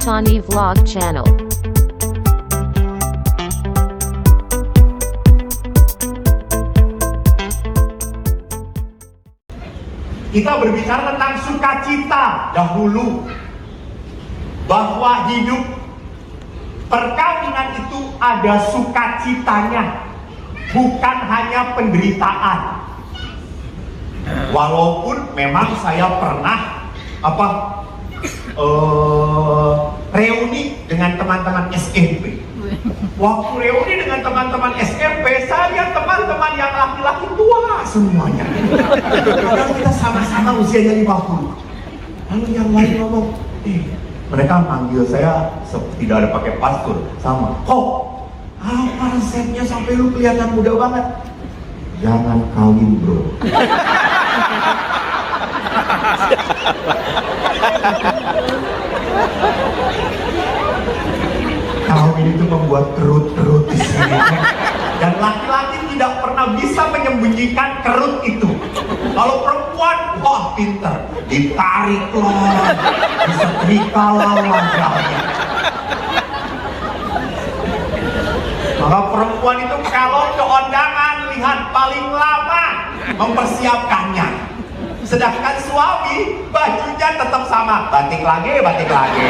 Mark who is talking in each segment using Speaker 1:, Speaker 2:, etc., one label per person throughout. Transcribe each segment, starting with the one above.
Speaker 1: Tani Vlog Channel.
Speaker 2: Kita berbicara tentang sukacita dahulu, bahwa hidup perkawinan itu ada sukacitanya, bukan hanya penderitaan. Walaupun memang saya pernah reuni dengan teman-teman SMP. Waktu reuni dengan teman-teman SMP, saya lihat teman-teman yang laki-laki tua semuanya. Padahal kita sama-sama usianya 50. Lalu yang lain ngomong, mereka manggil saya tidak ada pakai pastor, sama. Kok apa resepnya sampai lu kelihatan muda banget? Jangan kawin, bro. Kawin itu membuat kerut-kerut di sini. Dan laki-laki tidak pernah bisa menyembunyikan kerut itu. Kalau perempuan, wah pinter, ditarik loh, disetrika lah wajahnya. Maka perempuan itu kalau ke undangan, lihat paling lama mempersiapkannya. Sedangkan suami, bajunya tetap sama, batik lagi, batik lagi.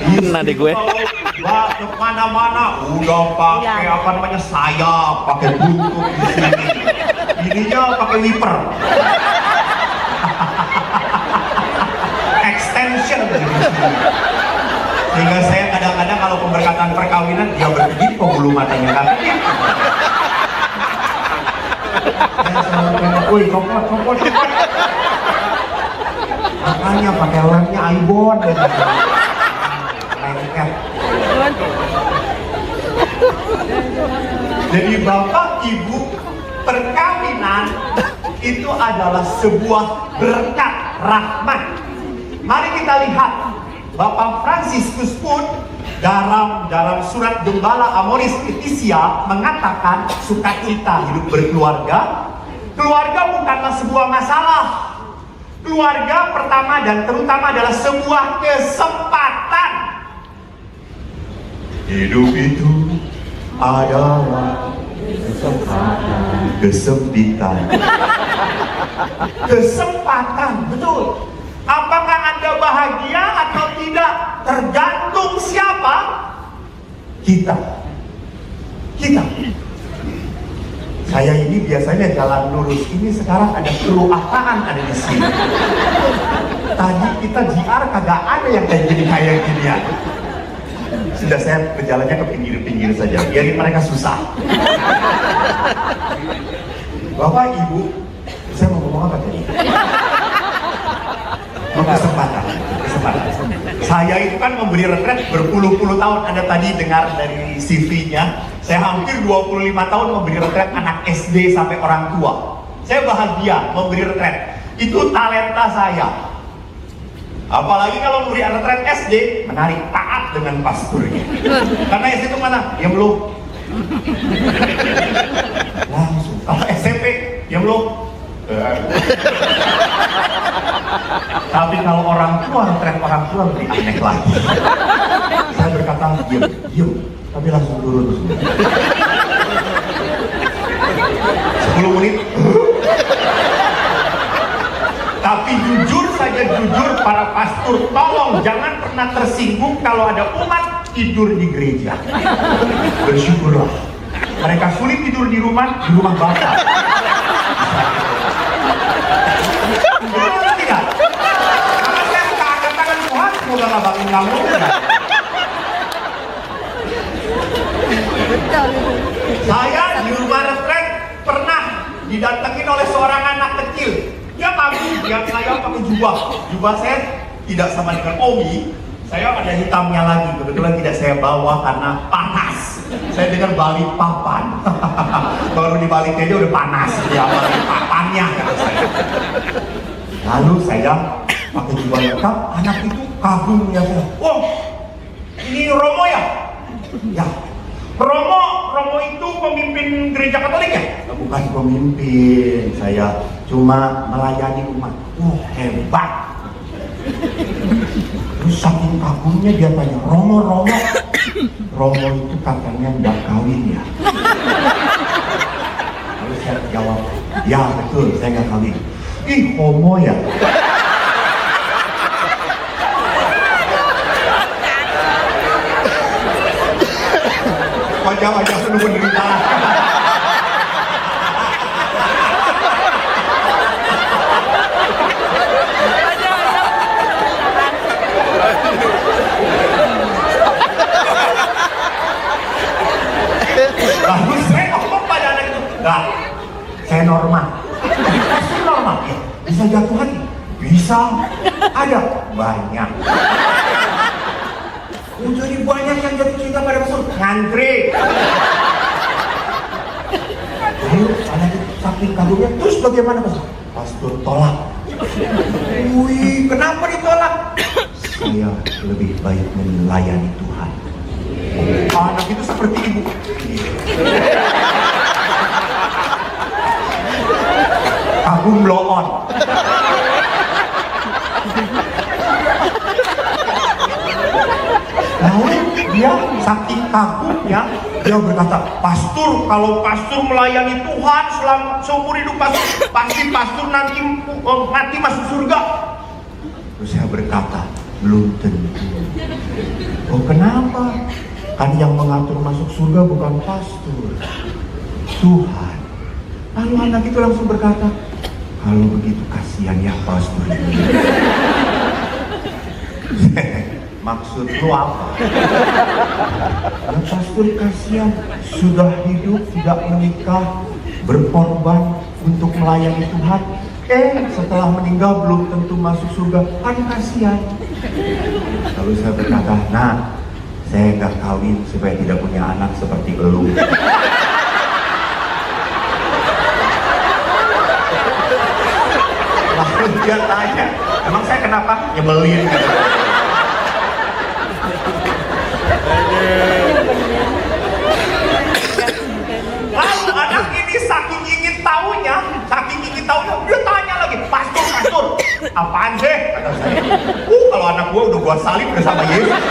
Speaker 3: Nanti gue
Speaker 2: Wah, kemana-mana udah pakai apa namanya sayap, pakai buntut di sini. Ininya pakai wiper, extension di sini. Sehingga saya kadang-kadang kalau pemberkatan perkawinan dia berkedip kok bulu matanya kan. Saya selalu bilang, woi copot. Makanya pakai lemnya Aibon dan lengket. Jadi Bapak Ibu, perkawinan itu adalah sebuah berkat rahmat. Mari kita lihat Bapak Fransiskus pun dalam surat Gembala Amoris Laetitia mengatakan sukacita hidup berkeluarga. Keluarga bukanlah sebuah masalah. Keluarga pertama dan terutama adalah sebuah kesempatan. Hidup itu adalah kesempitan. Kesempatan, betul. Apakah Anda bahagia atau tidak? Tergantung siapa? Kita. Saya ini biasanya jalan lurus ini, sekarang ada kru apaan ada di sini. Tadi kita JR kagak ada yang kayak gini ya. Sudah saya berjalannya ke pinggir-pinggir saja, biarin mereka susah. Bapak Ibu, saya mau ngomong apa tadi? Kesempatan. Saya itu kan memberi retret berpuluh-puluh tahun. Anda tadi dengar dari CV-nya, saya hampir 25 tahun memberi retret anak SD sampai orang tua. Saya bahagia memberi retret. Itu talenta saya. Apalagi kalau memberi retret SD, menarik taat dengan pasturnya. Karena SD itu mana? Ya belum. Langsung. Kalau SMP, ya belum. Tapi kalau orang tua, retret orang tua lebih aneh lagi. Saya berkata, diam, tapi langsung turun. 10 menit. Tapi jujur saja, para pastor, tolong jangan pernah tersinggung kalau ada umat tidur di gereja. Bersyukurlah. Mereka sulit tidur di rumah Bapak. Tidak. Karena saya suka angkat tangan Tuhan, semoga gak bangun kamu. Saya di rumah retret pernah didatengin oleh seorang anak kecil. Dia kagum lihat saya pakai jubah saya tidak sama dengan Omi. Saya ada hitamnya lagi, kebetulan tidak saya bawa karena panas. Saya dengan balik papan. Baru dibalik aja udah panas. Ya, balik papannya kata saya. Lalu saya pakai jubah lengkap, anak itu kagum ya saya. Oh, ini Romo ya? Ya. Romo itu pemimpin gereja Katolik ya? Bukan pemimpin, saya cuma melayani umat. Hebat. Terus saking kagumnya dia tanya, Romo, Romo itu katanya nggak kawin ya? Lalu saya jawab, ya betul, saya nggak kawin. Ih, homo ya? Wajah-wajah penuh penderitaan. Lalu saya ngomong pada anak itu, enggak, saya normal. Pasti normal, ya. Bisa jatuh hati? Bisa. Ada? Banyak. Oh, jadi banyak yang jatuh cinta pada pastor. Ngantri. Lalu anak itu saking kagumnya, terus bagaimana pastor? Pastor tolak. Wih, kenapa ditolak? Saya lebih baik melayani Tuhan. Anak itu seperti ibu. Kagum blow on. Lalu dia saking kagumnya, dia berkata, pastor, kalau pastor melayani Tuhan selama seumur hidup pastor, pasti pastor nanti mati masuk surga. Terus saya berkata, belum tentu. Oh, kenapa? Kan yang mengatur masuk surga bukan pastor, Tuhan. Lalu anak itu langsung berkata, kalau begitu kasihan ya pastor ini. Maksud lu apa? Ya pastor kasihan, sudah hidup tidak menikah, berkorban untuk melayani Tuhan. Setelah meninggal belum tentu masuk surga, kan kasihan. Lalu saya berkata, nah, saya nggak kawin supaya tidak punya anak seperti elu. Lalu dia tanya, emang saya kenapa? Nyebelin gitu. Lalu anak ini saking ingin tahunya, dia tanya lagi, pastor, apaan sih? Kata saya, kalau anak gua udah gua salib bersama Yesus.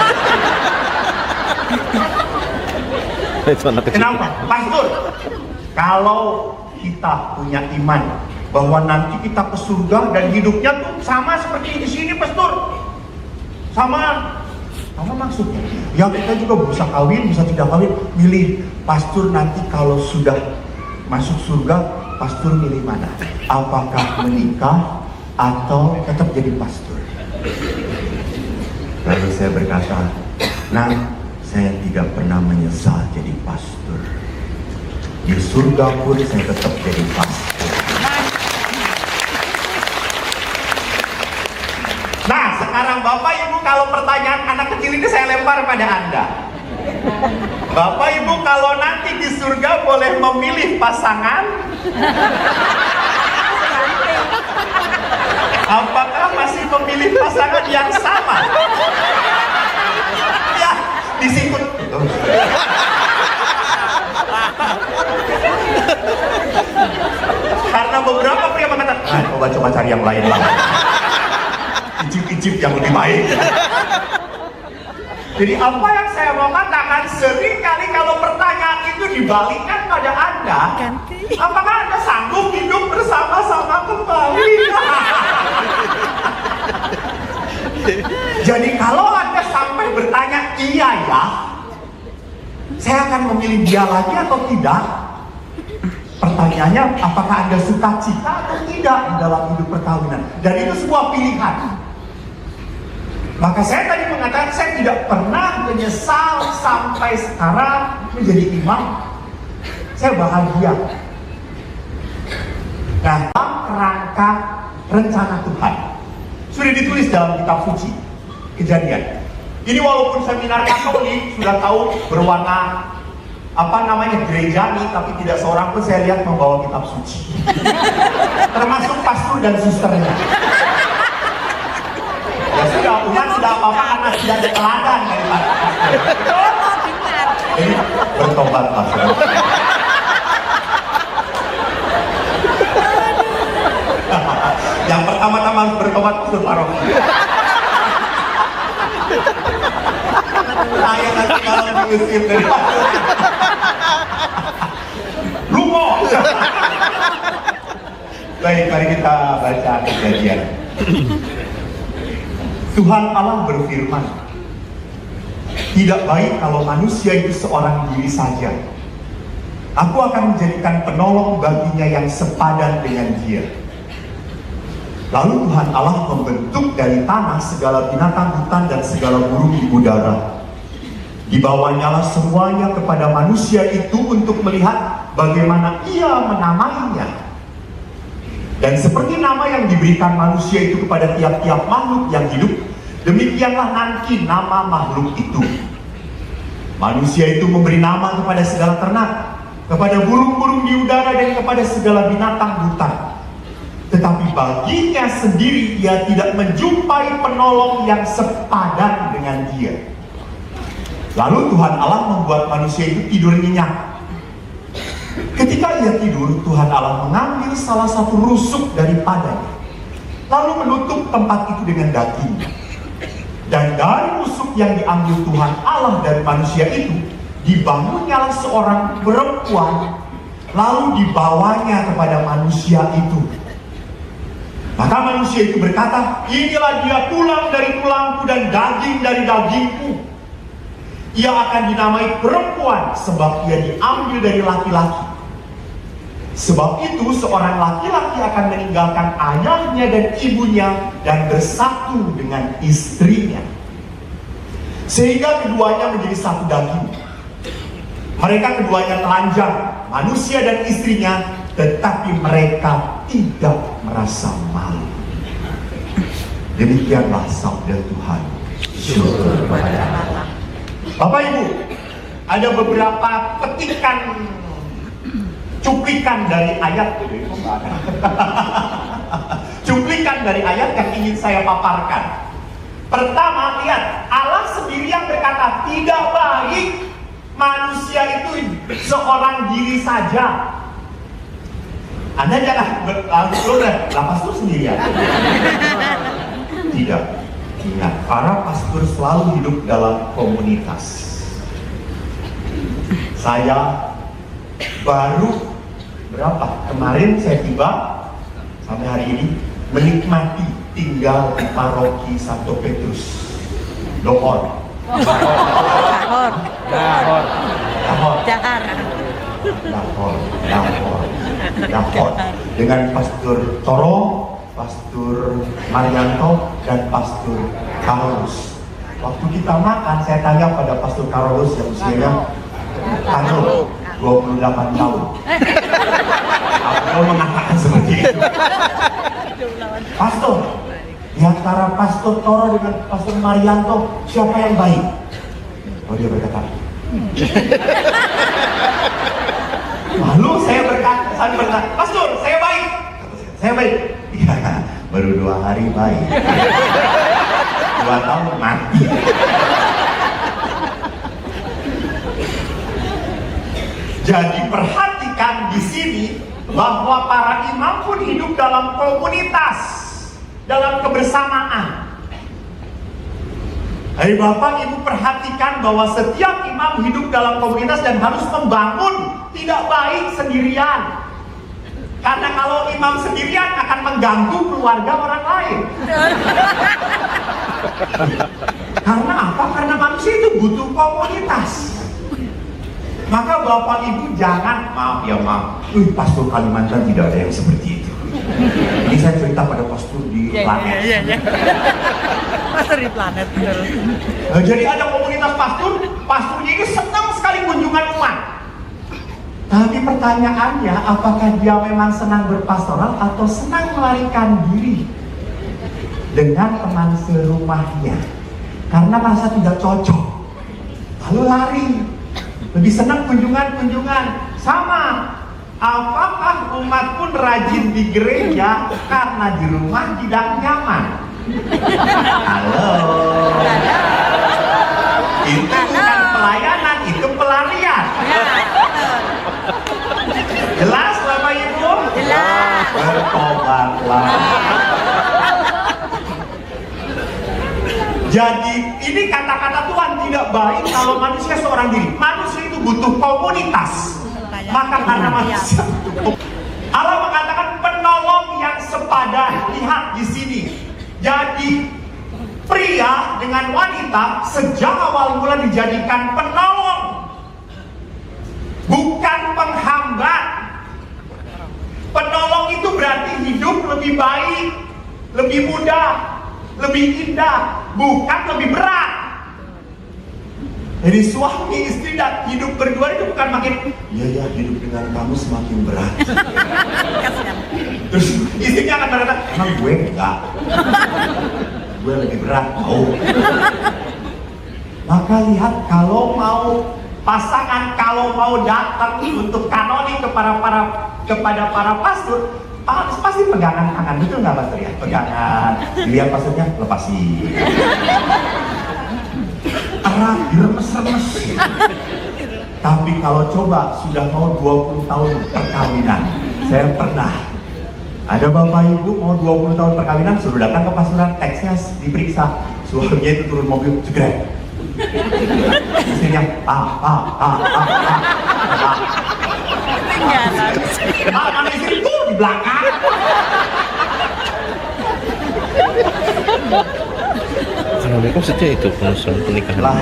Speaker 2: Kenapa? Pastor, kalau kita punya iman bahwa nanti kita ke surga dan hidupnya tuh sama seperti di sini, pastor. Sama maksudnya. Ya kita juga bisa kawin, bisa tidak kawin. Milih pastor nanti kalau sudah masuk surga, pastor milih mana? Apakah menikah atau tetap jadi pastor? Lalu saya berkata, nah, saya tidak pernah menyesal jadi pastor. Di surga pun saya tetap jadi pastor. Nah, sekarang Bapak Ibu, kalau pertanyaan anak kecil ini saya lempar pada Anda. Bapak Ibu, kalau nanti di surga boleh memilih pasangan, apakah masih memilih pasangan yang sama? Ya, disikut. Karena beberapa pria mengatakan, coba cari yang lain lah. Icip-icip yang lebih baik. Jadi apa yang saya mau katakan, seringkali kalau pertanyaan itu dibalikkan pada Anda, apakah Anda sanggup hidup bersama-sama kembali? Jadi kalau Anda sampai bertanya iya ya, saya akan memilih dia lagi atau tidak? Pertanyaannya, apakah Anda suka cita atau tidak di dalam hidup perkawinan? Dan itu sebuah pilihan. Maka saya tadi mengatakan saya tidak pernah menyesal sampai sekarang menjadi imam. Saya bahagia. Nah, dalam kerangka rencana Tuhan sudah ditulis dalam kitab suci Kejadian. Ini walaupun seminar Katolik sudah tahu berwarna gerejani, tapi tidak seorang pun saya lihat membawa kitab suci. Termasuk pastor dan susternya. Ya sudah, umat sudah apa-apa karena tidak ada teladan dari pastor. Jadi bertobat pastor. Yang pertama-tama harus bertobat pastor Paroki. Saya nanti malam diusir dari Lumo. Baik, mari kita baca Kejadian. Tuhan Allah berfirman, tidak baik kalau manusia itu seorang diri saja. Aku akan menjadikan penolong baginya yang sepadan dengan dia. Lalu Tuhan Allah membentuk dari tanah segala binatang hutan dan segala burung di udara. Dibawanyalah semuanya kepada manusia itu untuk melihat bagaimana ia menamainya. Dan seperti nama yang diberikan manusia itu kepada tiap-tiap makhluk yang hidup, demikianlah nanti nama makhluk itu. Manusia itu memberi nama kepada segala ternak, kepada burung-burung di udara, dan kepada segala binatang hutan. Tetapi baginya sendiri ia tidak menjumpai penolong yang sepadan dengan dia. Lalu Tuhan Allah membuat manusia itu tidur nyenyak. Ketika ia tidur, Tuhan Allah mengambil salah satu rusuk daripadanya, lalu menutup tempat itu dengan dagingnya. Dan dari rusuk yang diambil Tuhan Allah dari manusia itu, dibangunnyalah seorang perempuan, lalu dibawanya kepada manusia itu. Maka manusia itu berkata, inilah dia, tulang dari tulangku dan daging dari dagingku. Ia akan dinamai perempuan sebab ia diambil dari laki-laki. Sebab itu seorang laki-laki akan meninggalkan ayahnya dan ibunya dan bersatu dengan istrinya, sehingga keduanya menjadi satu daging. Mereka keduanya telanjang, manusia dan istrinya, tetapi mereka tidak merasa malu. Demikianlah sabda Tuhan. Syukur kepada Allah. Bapak Ibu, ada beberapa petikan, cuplikan dari ayat cuplikan dari ayat yang ingin saya paparkan. Pertama, lihat, Allah sendiri yang berkata tidak baik manusia itu seorang diri saja. Anda jangan pastor sendirian. Tidak. Ingat, para pastor selalu hidup dalam komunitas. Saya baru kemarin saya tiba sampai hari ini menikmati tinggal di paroki Santo Petrus Dohor dengan Pastor Toro, Pastor Marianto, dan Pastor Carlos. Waktu kita makan, saya tanya pada Pastor Carlos yang usianya 28 tahun. Aku mengatakan seperti itu. Pastor, di antara Pastor Toro dengan Pastor Marianto, siapa yang baik? Oh, dia berkata. Lalu saya berkata, Pastor, saya baik. Saya baik. Ya, baru 2 hari baik. 2 tahun mati. Jadi perhatikan di sini bahwa para imam pun hidup dalam komunitas, dalam kebersamaan. Hai Bapak Ibu, perhatikan bahwa setiap imam hidup dalam komunitas dan harus membangun, tidak baik sendirian. Karena kalau imam sendirian akan mengganggu keluarga orang lain. Karena apa? Karena manusia itu butuh komunitas. Maka Bapak Ibu jangan, maaf, pastor Kalimantan tidak ada yang seperti itu. Ini saya cerita pada pastor di planet. Pastor di planet. Jadi ada komunitas pastornya ini senang sekali kunjungan umat. Tapi pertanyaannya, apakah dia memang senang berpastoral atau senang melarikan diri dengan teman serumahnya? Karena merasa tidak cocok, lalu lari. Lebih senang kunjungan-kunjungan. Sama, apakah umat pun rajin di gereja karena di rumah tidak nyaman? Halo. Itu bukan pelayanan, itu pelarian. Jelas Bapak Ibu? Jelas. Bertobatlah. Jadi ini kata-kata Tuhan tidak baik kalau manusia seorang diri. Manusia itu butuh komunitas. Maka karena manusia butuh, Allah mengatakan penolong yang sepadan. Lihat di sini. Jadi pria dengan wanita sejak awal mula dijadikan penolong, bukan penghambat. Penolong itu berarti hidup lebih baik, lebih mudah, lebih indah, bukan lebih berat. Jadi suami istri dan hidup berdua itu bukan makin, ya hidup dengan kamu semakin berat. Terus istrinya akan berkata, emang gue enggak, gue lebih berat. Maka lihat, kalau mau pasangan, kalau mau datang untuk kanoni kepada para pastor, pasti pegangan tangan, betul nggak pastor ya? Pegangan, lihat pastornya, lepasin. Erat, diremes-remes. Tapi kalau coba sudah mau 20 tahun perkawinan, saya pernah ada bapak ibu mau 20 tahun perkawinan, suruh datang ke pastoran, teksnya diperiksa, suaminya itu turun mobil, jegrek. Istrinya, mana istri itu di belakang.
Speaker 1: Kanonik maksudnya itu pengusulan pernikahan
Speaker 2: lah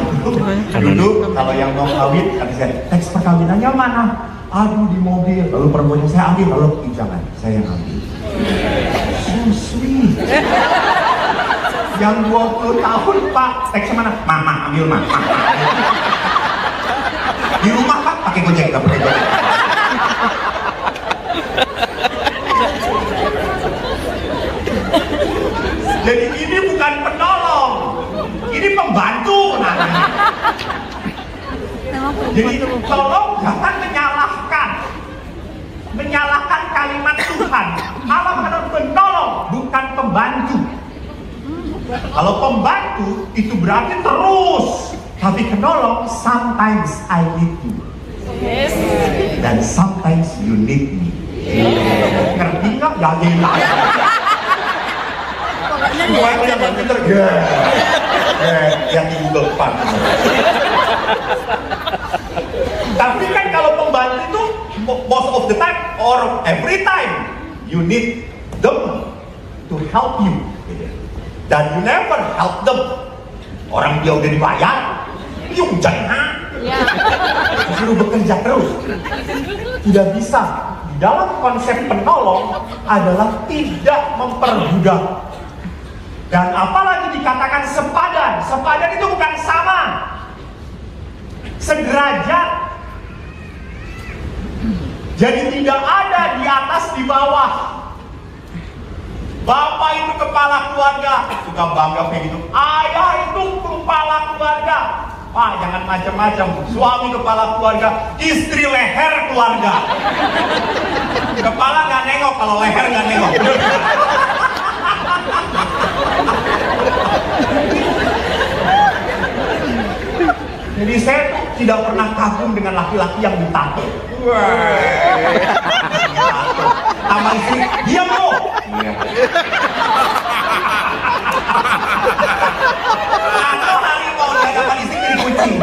Speaker 2: dulu kalau yang mau kawin kata saya, teks perkawinannya mana? Aduh di mobil. Lalu perempuannya saya ambil, lalu jangan, saya yang ambil. So sweet. Yang 20 tahun Pak, teksnya mana? Mama ambil mama. Di rumah Pak pakai gojek, nggak pakai gojek. Jadi ini bukan penolong, ini pembantu namanya. Jadi tolong jangan menyalahkan kalimat Tuhan. Allah adalah penolong, bukan pembantu. Kalau pembantu itu berarti terus, tapi penolong sometimes I need you, dan sometimes you need me. Ngerti nggak? Ya gila. Gue yang pinter, yang di Google Pak. Tapi kan kalau pembantu itu most of the time or every time you need them to help you, dan you never help them. Orang dia udah dibayar, yuk jangan, suruh bekerja terus. Tidak bisa. Di dalam konsep penolong adalah tidak memperbudak. Dan apalagi dikatakan sepadan. Sepadan itu bukan sama, sederajat. Jadi tidak ada di atas di bawah. Bapak itu kepala keluarga, suka bangga kayak gitu. Ayah itu kepala keluarga. Pak, jangan macam-macam. Suami kepala keluarga, istri leher keluarga. Kepala nggak nengok, kalau leher nggak nengok. Jadi saya tuh tidak pernah kagum dengan laki-laki yang ditato. Sama istri, diam loh. Atau harimau di hadapan istri jadi kucing.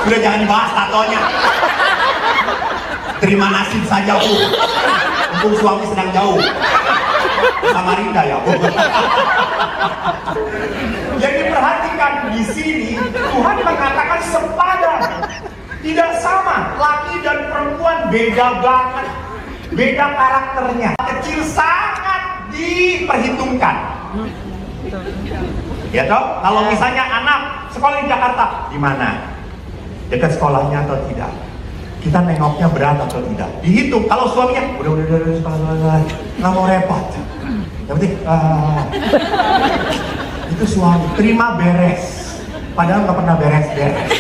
Speaker 2: Sudah jangan dibahas tatonya. Terima nasib saja Bu. Mumpung suami sedang jauh. Samarinda ya Bu. Jadi perhatikan di sini Tuhan mengatakan sepadan. Tidak sama. Laki dan perempuan beda banget. Beda karakternya. Kecil sangat diperhitungkan. Ya toh, kalau misalnya anak sekolah di Jakarta, di mana? Dekat sekolahnya atau tidak? Kita nengoknya berat atau tidak? Dihitung. Kalau suaminya udah sekolah, nggak mau repot. Yang penting itu suami terima beres, padahal nggak pernah beres-beres.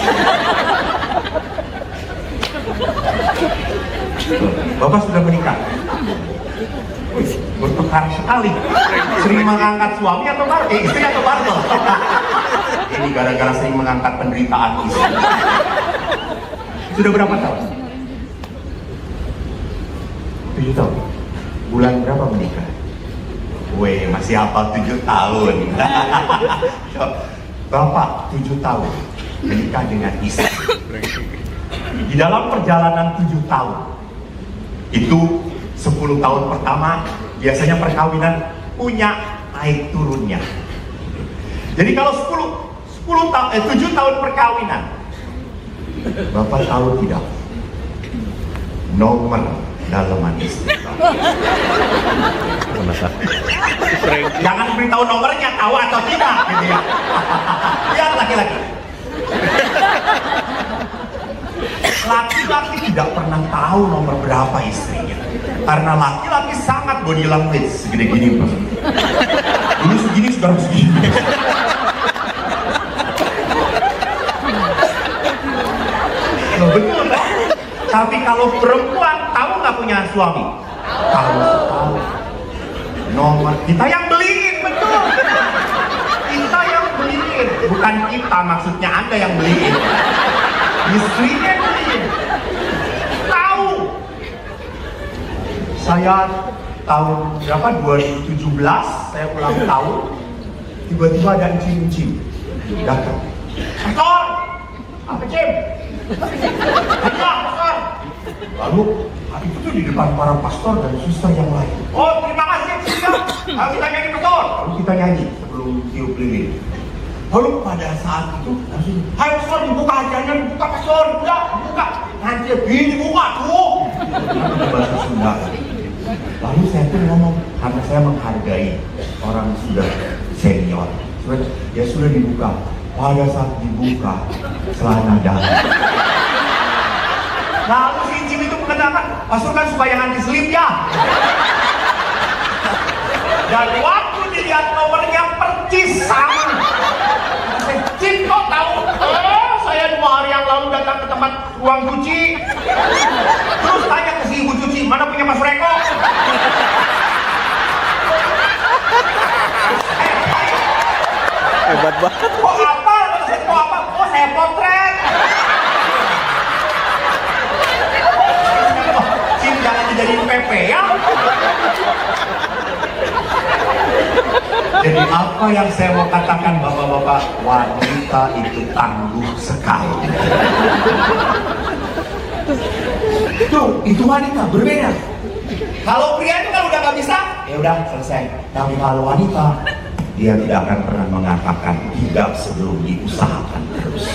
Speaker 2: Bapak sudah menikah. Bertukar sekali. Sering mengangkat suami atau istri atau bartel. Ini gara-gara sering mengangkat penderitaan istri. Sudah berapa tahun? 7 tahun. Bulan berapa menikah? Weh, masih hafal 7 tahun. Bapak 7 tahun menikah dengan istri. Di dalam perjalanan 7 tahun, itu 10 tahun pertama biasanya perkawinan punya naik turunnya. Jadi kalau 7 tahun perkawinan, Bapak tahu tidak nomor dalaman istri? Jangan beritahu nomornya, tahu atau tidak gitu ya. Lihat laki-laki. Laki-laki tidak pernah tahu nomor berapa istrinya, karena laki-laki sangat body language segede gini Pak. Dulu segini, sekarang segini. Loh, betul Pak. Tapi kalau perempuan tahu nggak punya suami? Tahu sekali. Nomor kita yang beliin, betul. Kita yang beliin, bukan kita, maksudnya Anda yang beliin. Istrinya yang beliin. Tahu. Saya tahun berapa? 2017 saya ulang tahun. Tiba-tiba ada encim-encim datang. Pastor, apa Cim? Ayo, pastor. Lalu itu tuh di depan para pastor dan suster yang lain. Oh, terima kasih, suster. Lalu kita nyanyi pastor. Lalu kita nyanyi sebelum tiup lilin. Lalu pada saat itu langsung, hai pastor, dibuka ajarnya, dibuka pastor, ya, dibuka. Nanti ini buka tuh. Bahasa Sunda. Lalu saya pun ngomong, karena saya menghargai orang sudah senior. Ya sudah dibuka. Pada saat dibuka, celana dalam. Lalu si Jim itu mengatakan, pastor kan supaya nanti selip ya. Dan waktu dilihat nomornya percis sama. Jim kok tahu? Saya 2 hari yang lalu datang ke tempat ruang cuci. Terus tanya ke si ibu cuci, mana punya Mas Reko?
Speaker 1: Hebat banget.
Speaker 2: Kok apa? Kok apa? Oh, saya potret. Cim, jangan dijadiin PP ya. Jadi apa yang saya mau katakan bapak-bapak, wanita itu tangguh sekali. Tuh, itu wanita berbeda. Kalau pria itu kan udah nggak bisa, ya udah selesai. Tapi kalau wanita, dia tidak akan pernah mengatakan tidak sebelum diusahakan terus.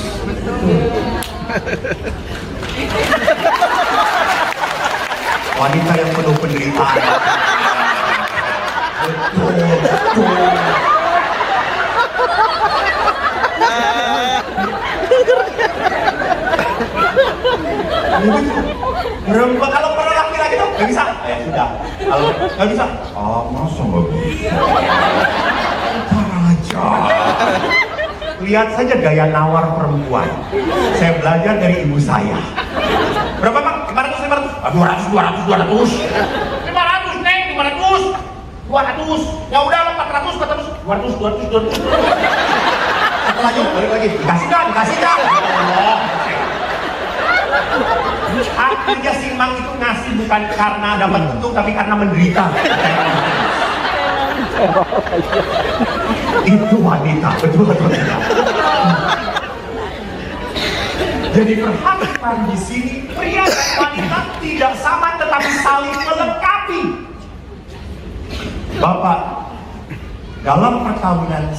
Speaker 2: Wanita yang penuh penderitaan. Betul, betul. Perempuan kalau para laki-laki tuh nggak bisa, ya sudah. Kalau nggak bisa, masa nggak bisa? Aja. Lihat saja gaya nawar perempuan. Saya belajar dari ibu saya. Berapa Bang? 500, 500. 200, 200. 500, Neng, 500. 200. Ya udah 400, 200. Satu lagi, balik lagi. Dikasih dah. Allah. Artinya si Mang itu ngasih bukan karena dapat untung, tapi karena menderita. Itu wanita, betul. Jadi perhatikan di sini, pria dan wanita tidak sama tetapi saling melengkapi. Bapak, dalam perkawinan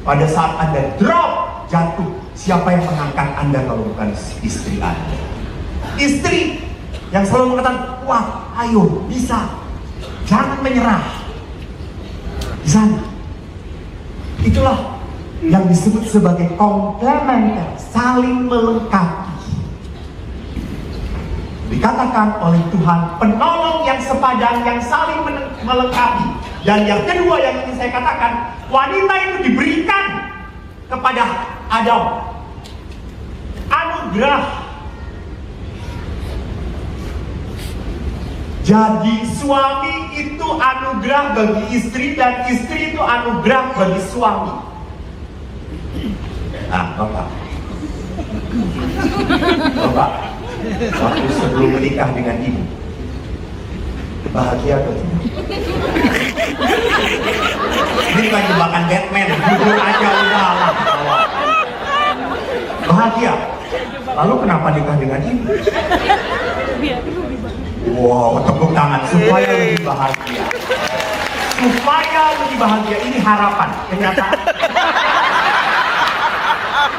Speaker 2: pada saat Anda drop, jatuh, siapa yang mengangkat Anda kalau bukan istri Anda? Istri yang selalu mengatakan, wah, ayo, bisa, jangan menyerah. Di sana, itulah yang disebut sebagai komplementer, saling melengkapi. Dikatakan oleh Tuhan, penolong yang sepadan, yang saling melengkapi. Dan yang kedua yang ingin saya katakan, wanita itu diberikan kepada Adam anugerah. Jadi suami itu anugerah bagi istri dan istri itu anugerah bagi suami. Nah, Bapak, waktu sebelum menikah dengan ibu, bahagia atau tidak? Ini bukan jebakan Batman, jujur aja udah lah. Bahagia. Lalu kenapa nikah dengan ibu? Wow, tepuk tangan supaya lebih bahagia. Supaya lebih bahagia, ini harapan. Kenyataan.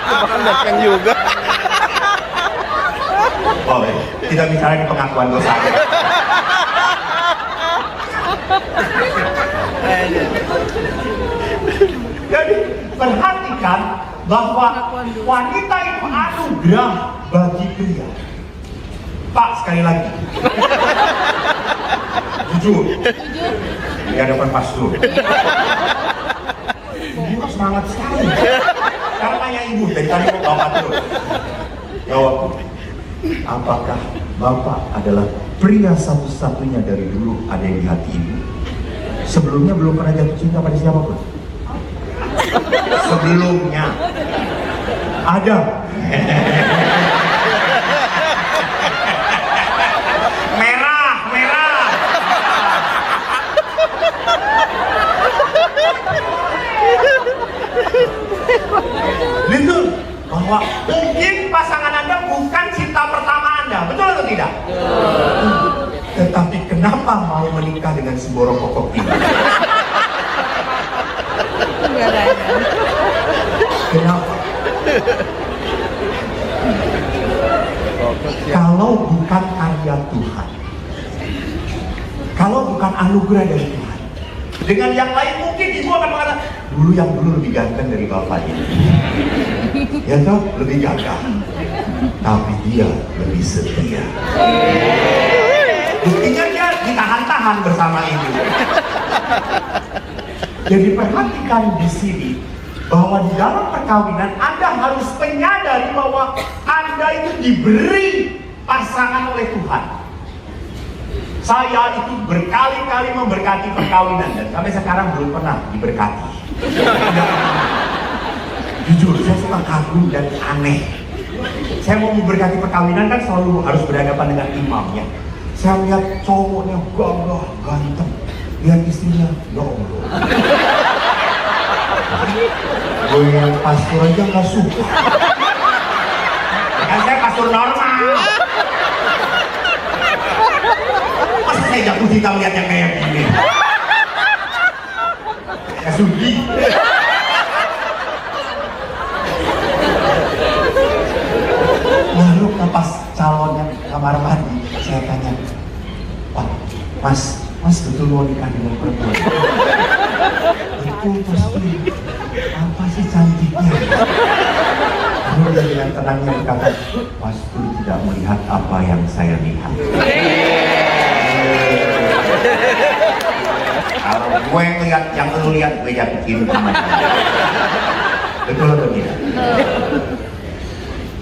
Speaker 1: Jebakan Batman juga.
Speaker 2: Oh, tidak bicara di pengakuan dosa. Jadi perhatikan bahwa wanita itu anugerah bagi pria. Pak, sekali lagi. Jujur. Di hadapan pastor. Ibu semangat sekali. Sekarang tanya ibu, dari tadi mau bapak terus. Jawab. Apakah bapak adalah pria satu-satunya dari dulu ada yang di hati ibu? Sebelumnya belum pernah jatuh cinta pada siapapun? Sebelumnya ada. Merah. Betul bahwa mungkin pasangan Anda bukan cinta pertama Anda, betul atau tidak? Tetapi kenapa mau menikah dengan seborong kokok ini? Kenapa? Kalau bukan karya Tuhan, kalau bukan anugerah dari Tuhan, dengan yang lain mungkin ibu akan mengatakan dulu yang dulu lebih ganteng dari bapak ini, ya toh lebih gagah, tapi dia lebih setia. Buktinya dia ditahan-tahan bersama ibu. Jadi perhatikan di sini bahwa di dalam perkawinan Anda harus menyadari bahwa Anda itu diberi pasangan oleh Tuhan. Saya itu berkali-kali memberkati perkawinan dan sampai sekarang belum pernah diberkati. Jujur, saya suka kagum dan aneh. Saya mau memberkati perkawinan kan selalu harus berhadapan dengan imamnya. Saya lihat cowoknya gagah, ganteng. Lihat istrinya, ya Allah. Gue yang pastor aja gak suka. Kan saya pastor normal. Masa saya jatuh cinta melihat yang kayak gini? Ya sudi. Lalu pas calonnya kamar mandi, saya tanya, Pak, Mas betul mau nikah dengan perempuan? Betul pasti. Apa sih cantiknya? Lalu dia dengan tenangnya berkata, Pastor tidak melihat apa yang saya lihat. Kalau gue ngeliat yang lu lihat, gue jatuh cinta. Betul atau tidak?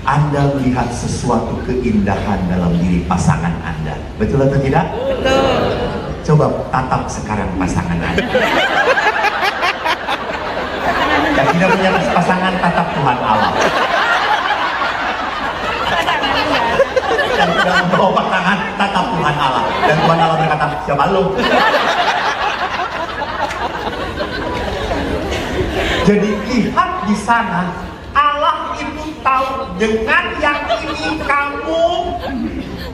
Speaker 2: Anda melihat sesuatu keindahan dalam diri pasangan Anda. Betul atau tidak?
Speaker 3: Betul.
Speaker 2: Coba tatap sekarang pasangan Anda. Yang tidak punya pasangan, tatap Tuhan Allah. Yang tidak membawa pasangan, tatap Tuhan Allah. Dan Tuhan Allah berkata, siapa lu? Jadi lihat di sana, Allah itu tahu dengan yang ini kamu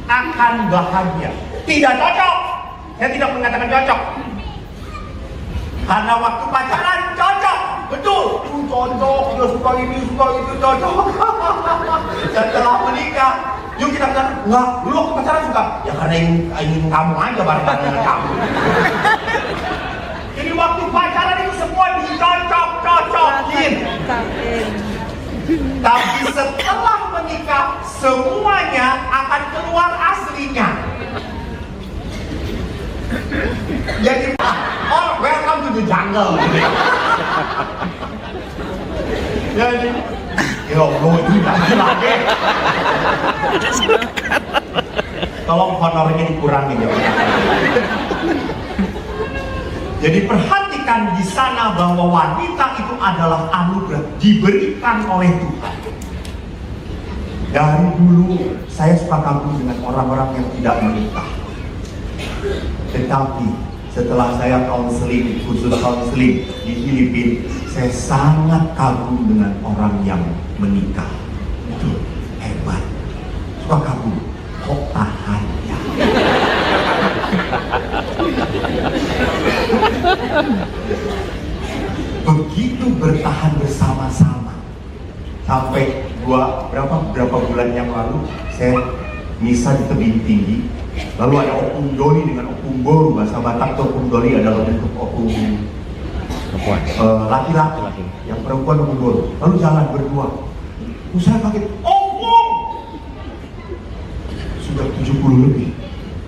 Speaker 2: akan bahagia. Tidak cocok. Saya tidak mengatakan cocok. Karena waktu pacaran cocok. Betul. Cocok. Dia suka ini, suka itu, cocok. Dan setelah menikah, yuk kita bilang, enggak, dulu waktu pacaran suka. Ya karena ingin kamu aja bareng-bareng dengan kamu. Jadi waktu pacaran itu semua dicocok-cocokin. Tapi setelah menikah, semuanya akan keluar aslinya. Jadi, oh welcome to the jungle. Jadi, ya Allah itu lagi. Tolong honornya dikurangin ya. Jadi perhatikan di sana bahwa wanita itu adalah anugerah diberikan oleh Tuhan. Dari dulu saya suka kagum dengan orang-orang yang tidak menikah. Tetapi setelah saya counseling, khusus counseling di Filipina, saya sangat kagum dengan orang yang menikah. Itu hebat. Suka kagum. Kok tahan ya? Begitu bertahan bersama-sama sampai berapa bulan yang lalu saya misa di tebing tinggi, lalu ada opung doli dengan opung boru. Bahasa Batak itu opung doli adalah bentuk opung laki-laki, yang perempuan opung boru. Lalu jalan berdua, saya kaget, opung sudah 70 lebih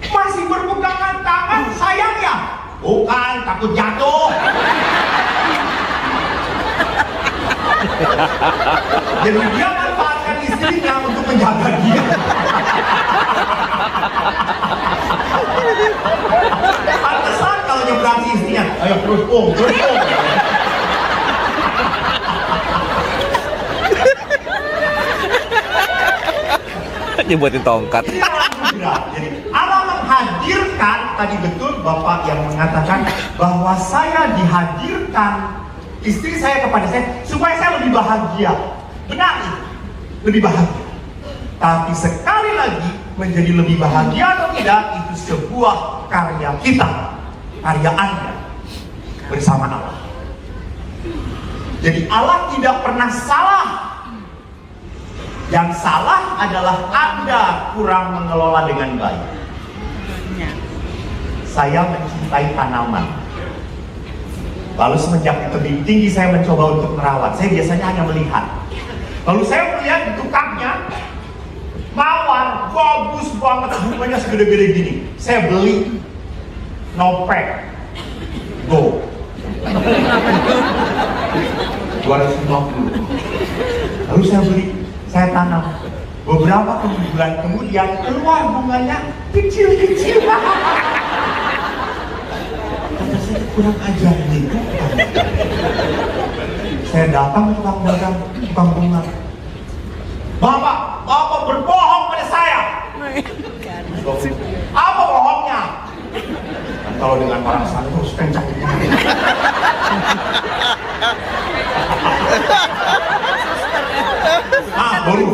Speaker 2: masih berpegangan tangan. Sayang ya? Bukan, takut jatuh. Jadi dia manfaatkan istrinya untuk menjaga dia. Pantesan kalau nyebrang istrinya, ayo terus pung.
Speaker 1: Dibuatin tongkat.
Speaker 2: Jadi Allah menghadirkan, tadi betul Bapak yang mengatakan bahwa saya dihadirkan istri saya kepada saya supaya saya lebih bahagia. Benar itu, lebih bahagia. Tapi sekali lagi, menjadi lebih bahagia atau tidak itu sebuah karya kita, karya Anda bersama Allah. Jadi Allah tidak pernah salah. Yang salah adalah Anda kurang mengelola dengan baik. Saya mencintai tanaman. Lalu semenjak di tebing tinggi saya mencoba untuk merawat. Saya biasanya hanya melihat. Lalu saya melihat di tukangnya mawar bagus banget, bunganya segede-gede gini. Saya beli, no pack, go. 250. Lalu saya beli, saya tanam. Beberapa bulan kemudian keluar bunganya kecil-kecil. Kata saya kurang ajar nih. Saya datang tukang dagang, tukang bunga. Bapak berbohong pada saya. Apa bohongnya? Dan kalau dengan orang sana terus kencangnya. Baru.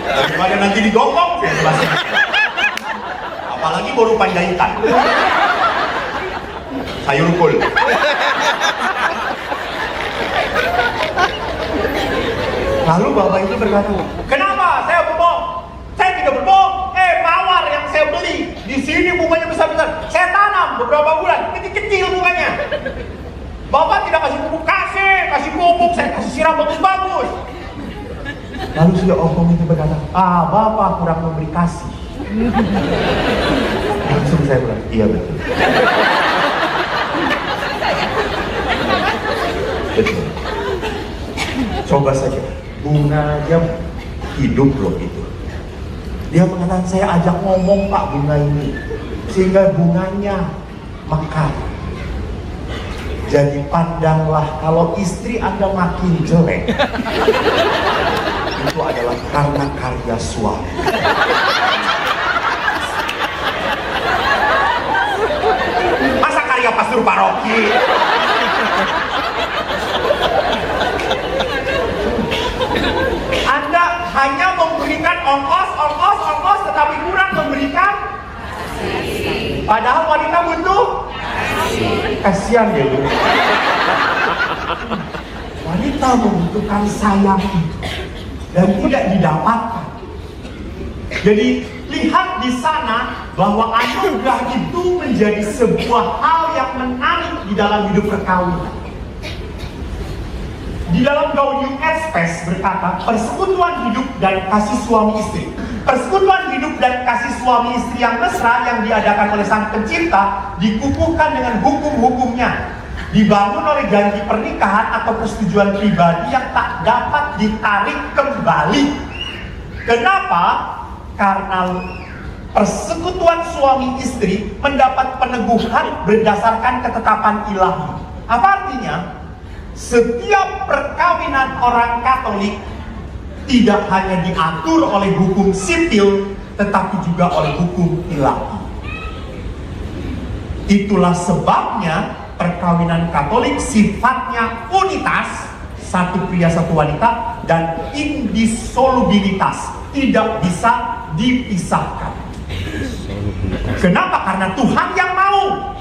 Speaker 2: Daripada nanti digonggong, apalagi baru panjaitan. Sayur kol. Lalu bapak itu berkata, kenapa saya berbohong? Saya tidak berbohong. Mawar yang saya beli di sini bunganya besar-besar. Saya tanam beberapa bulan, kecil-kecil bunganya. Bapak tidak kasih pupuk, kasih pupuk, saya kasih siram bagus-bagus. Lalu si opung itu berkata, bapak kurang memberi kasih. Langsung saya bilang, iya betul. Betul. Coba saja, bunganya hidup loh itu. Dia mengatakan, saya ajak ngomong Pak bunga ini, sehingga bunganya mekar. Jadi pandanglah kalau istri Anda makin jelek, itu adalah karena karya suami. Masa karya pastor paroki? Anda hanya memberikan ongkos, tetapi kurang memberikan. Padahal wanita butuh. Kasihan ya Bu. Wanita membutuhkan sayang itu dan tidak didapatkan. Jadi lihat di sana bahwa anugerah itu menjadi sebuah hal yang menarik di dalam hidup perkawinan. Di dalam Gaudium et Spes berkata, persekutuan hidup dan kasih suami istri. Persekutuan hidup dan kasih suami istri yang mesra yang diadakan oleh Sang Pencipta dikukuhkan dengan hukum-hukumnya, dibangun oleh janji pernikahan atau persetujuan pribadi yang tak dapat ditarik kembali. Kenapa? Karena persekutuan suami istri mendapat peneguhan berdasarkan ketetapan ilahi. Apa artinya? setiap perkawinan orang Katolik tidak hanya diatur oleh hukum sipil, tetapi juga oleh hukum ilahi. Itulah sebabnya perkawinan Katolik sifatnya unitas, satu pria satu wanita, dan indissolubilitas, tidak bisa dipisahkan. Kenapa? Karena Tuhan yang mau.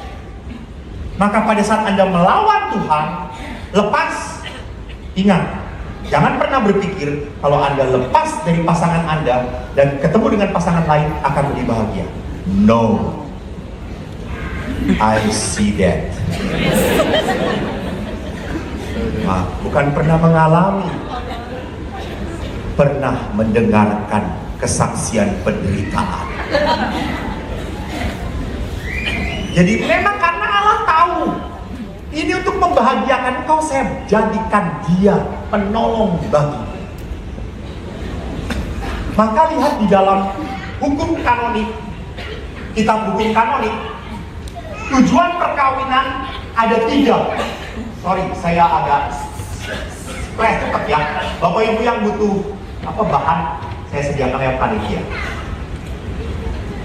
Speaker 2: Maka pada saat Anda melawan Tuhan, lepas, ingat, jangan pernah berpikir kalau Anda lepas dari pasangan Anda dan ketemu dengan pasangan lain akan lebih bahagia. No, I see that. Bukan pernah mengalami, pernah mendengarkan kesaksian penderitaan. Jadi memang karena Allah tahu ini untuk membahagiakan kau, saya jadikan dia penolong bagimu. Maka lihat di dalam hukum kanonik, kitab hukum kanonik, tujuan perkawinan ada 3. Sorry, saya agak splash cepat ya. Bapak Ibu yang butuh bahan, saya sediakan lewat panitia.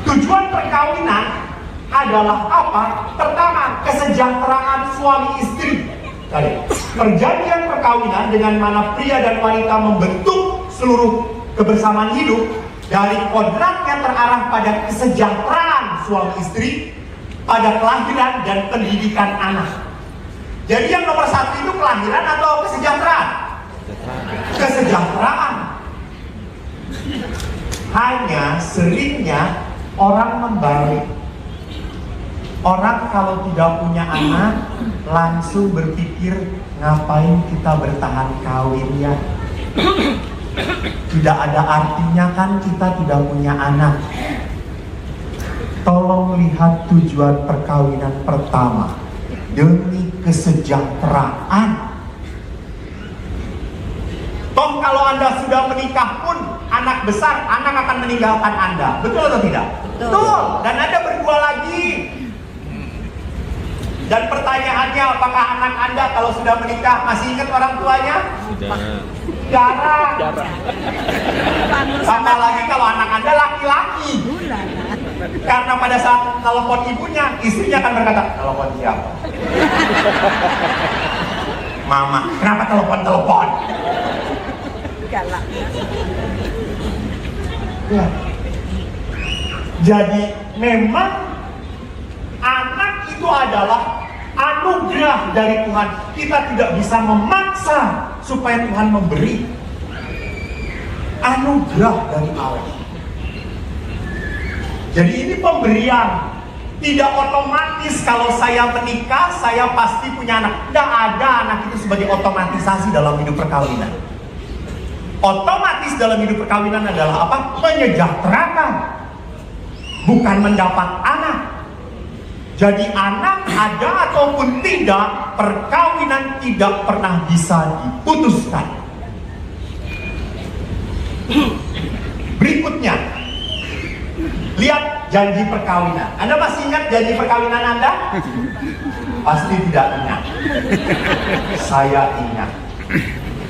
Speaker 2: Tujuan perkawinan adalah apa? Pertama, kesejahteraan suami istri. Perjanjian perkawinan dengan mana pria dan wanita membentuk seluruh kebersamaan hidup dari kodratnya terarah pada kesejahteraan suami istri, pada kelahiran dan pendidikan anak. Jadi yang nomor 1 itu kelahiran atau kesejahteraan? Kesejahteraan. Hanya seringnya orang membalik. Orang kalau tidak punya anak langsung berpikir, ngapain kita bertahan kawin ya? Tidak ada artinya kan kita tidak punya anak. Tolong lihat tujuan perkawinan pertama, demi kesejahteraan. Toh kalau Anda sudah menikah pun, anak besar, anak akan meninggalkan Anda. Betul atau tidak? Betul. Dan Anda berdua lagi. Dan pertanyaannya, apakah anak Anda kalau sudah menikah masih ingat orang tuanya? Jarang. Apalagi kalau anak Anda laki-laki. Karena pada saat telepon ibunya, istrinya akan berkata, telepon siapa? Mama, kenapa telepon? Ya. Jadi memang anak itu adalah anugerah dari Tuhan. Kita tidak bisa memaksa supaya Tuhan memberi. Anugerah dari Allah. Jadi ini pemberian. Tidak otomatis kalau saya menikah, saya pasti punya anak. Tidak ada anak itu sebagai otomatisasi dalam hidup perkawinan. Otomatis dalam hidup perkawinan adalah apa? Menyejahterakan. Bukan mendapat anak. Jadi anak ada ataupun tidak, perkawinan tidak pernah bisa diputuskan. Berikutnya, lihat janji perkawinan. Anda masih ingat janji perkawinan Anda? Pasti tidak ingat. Saya ingat.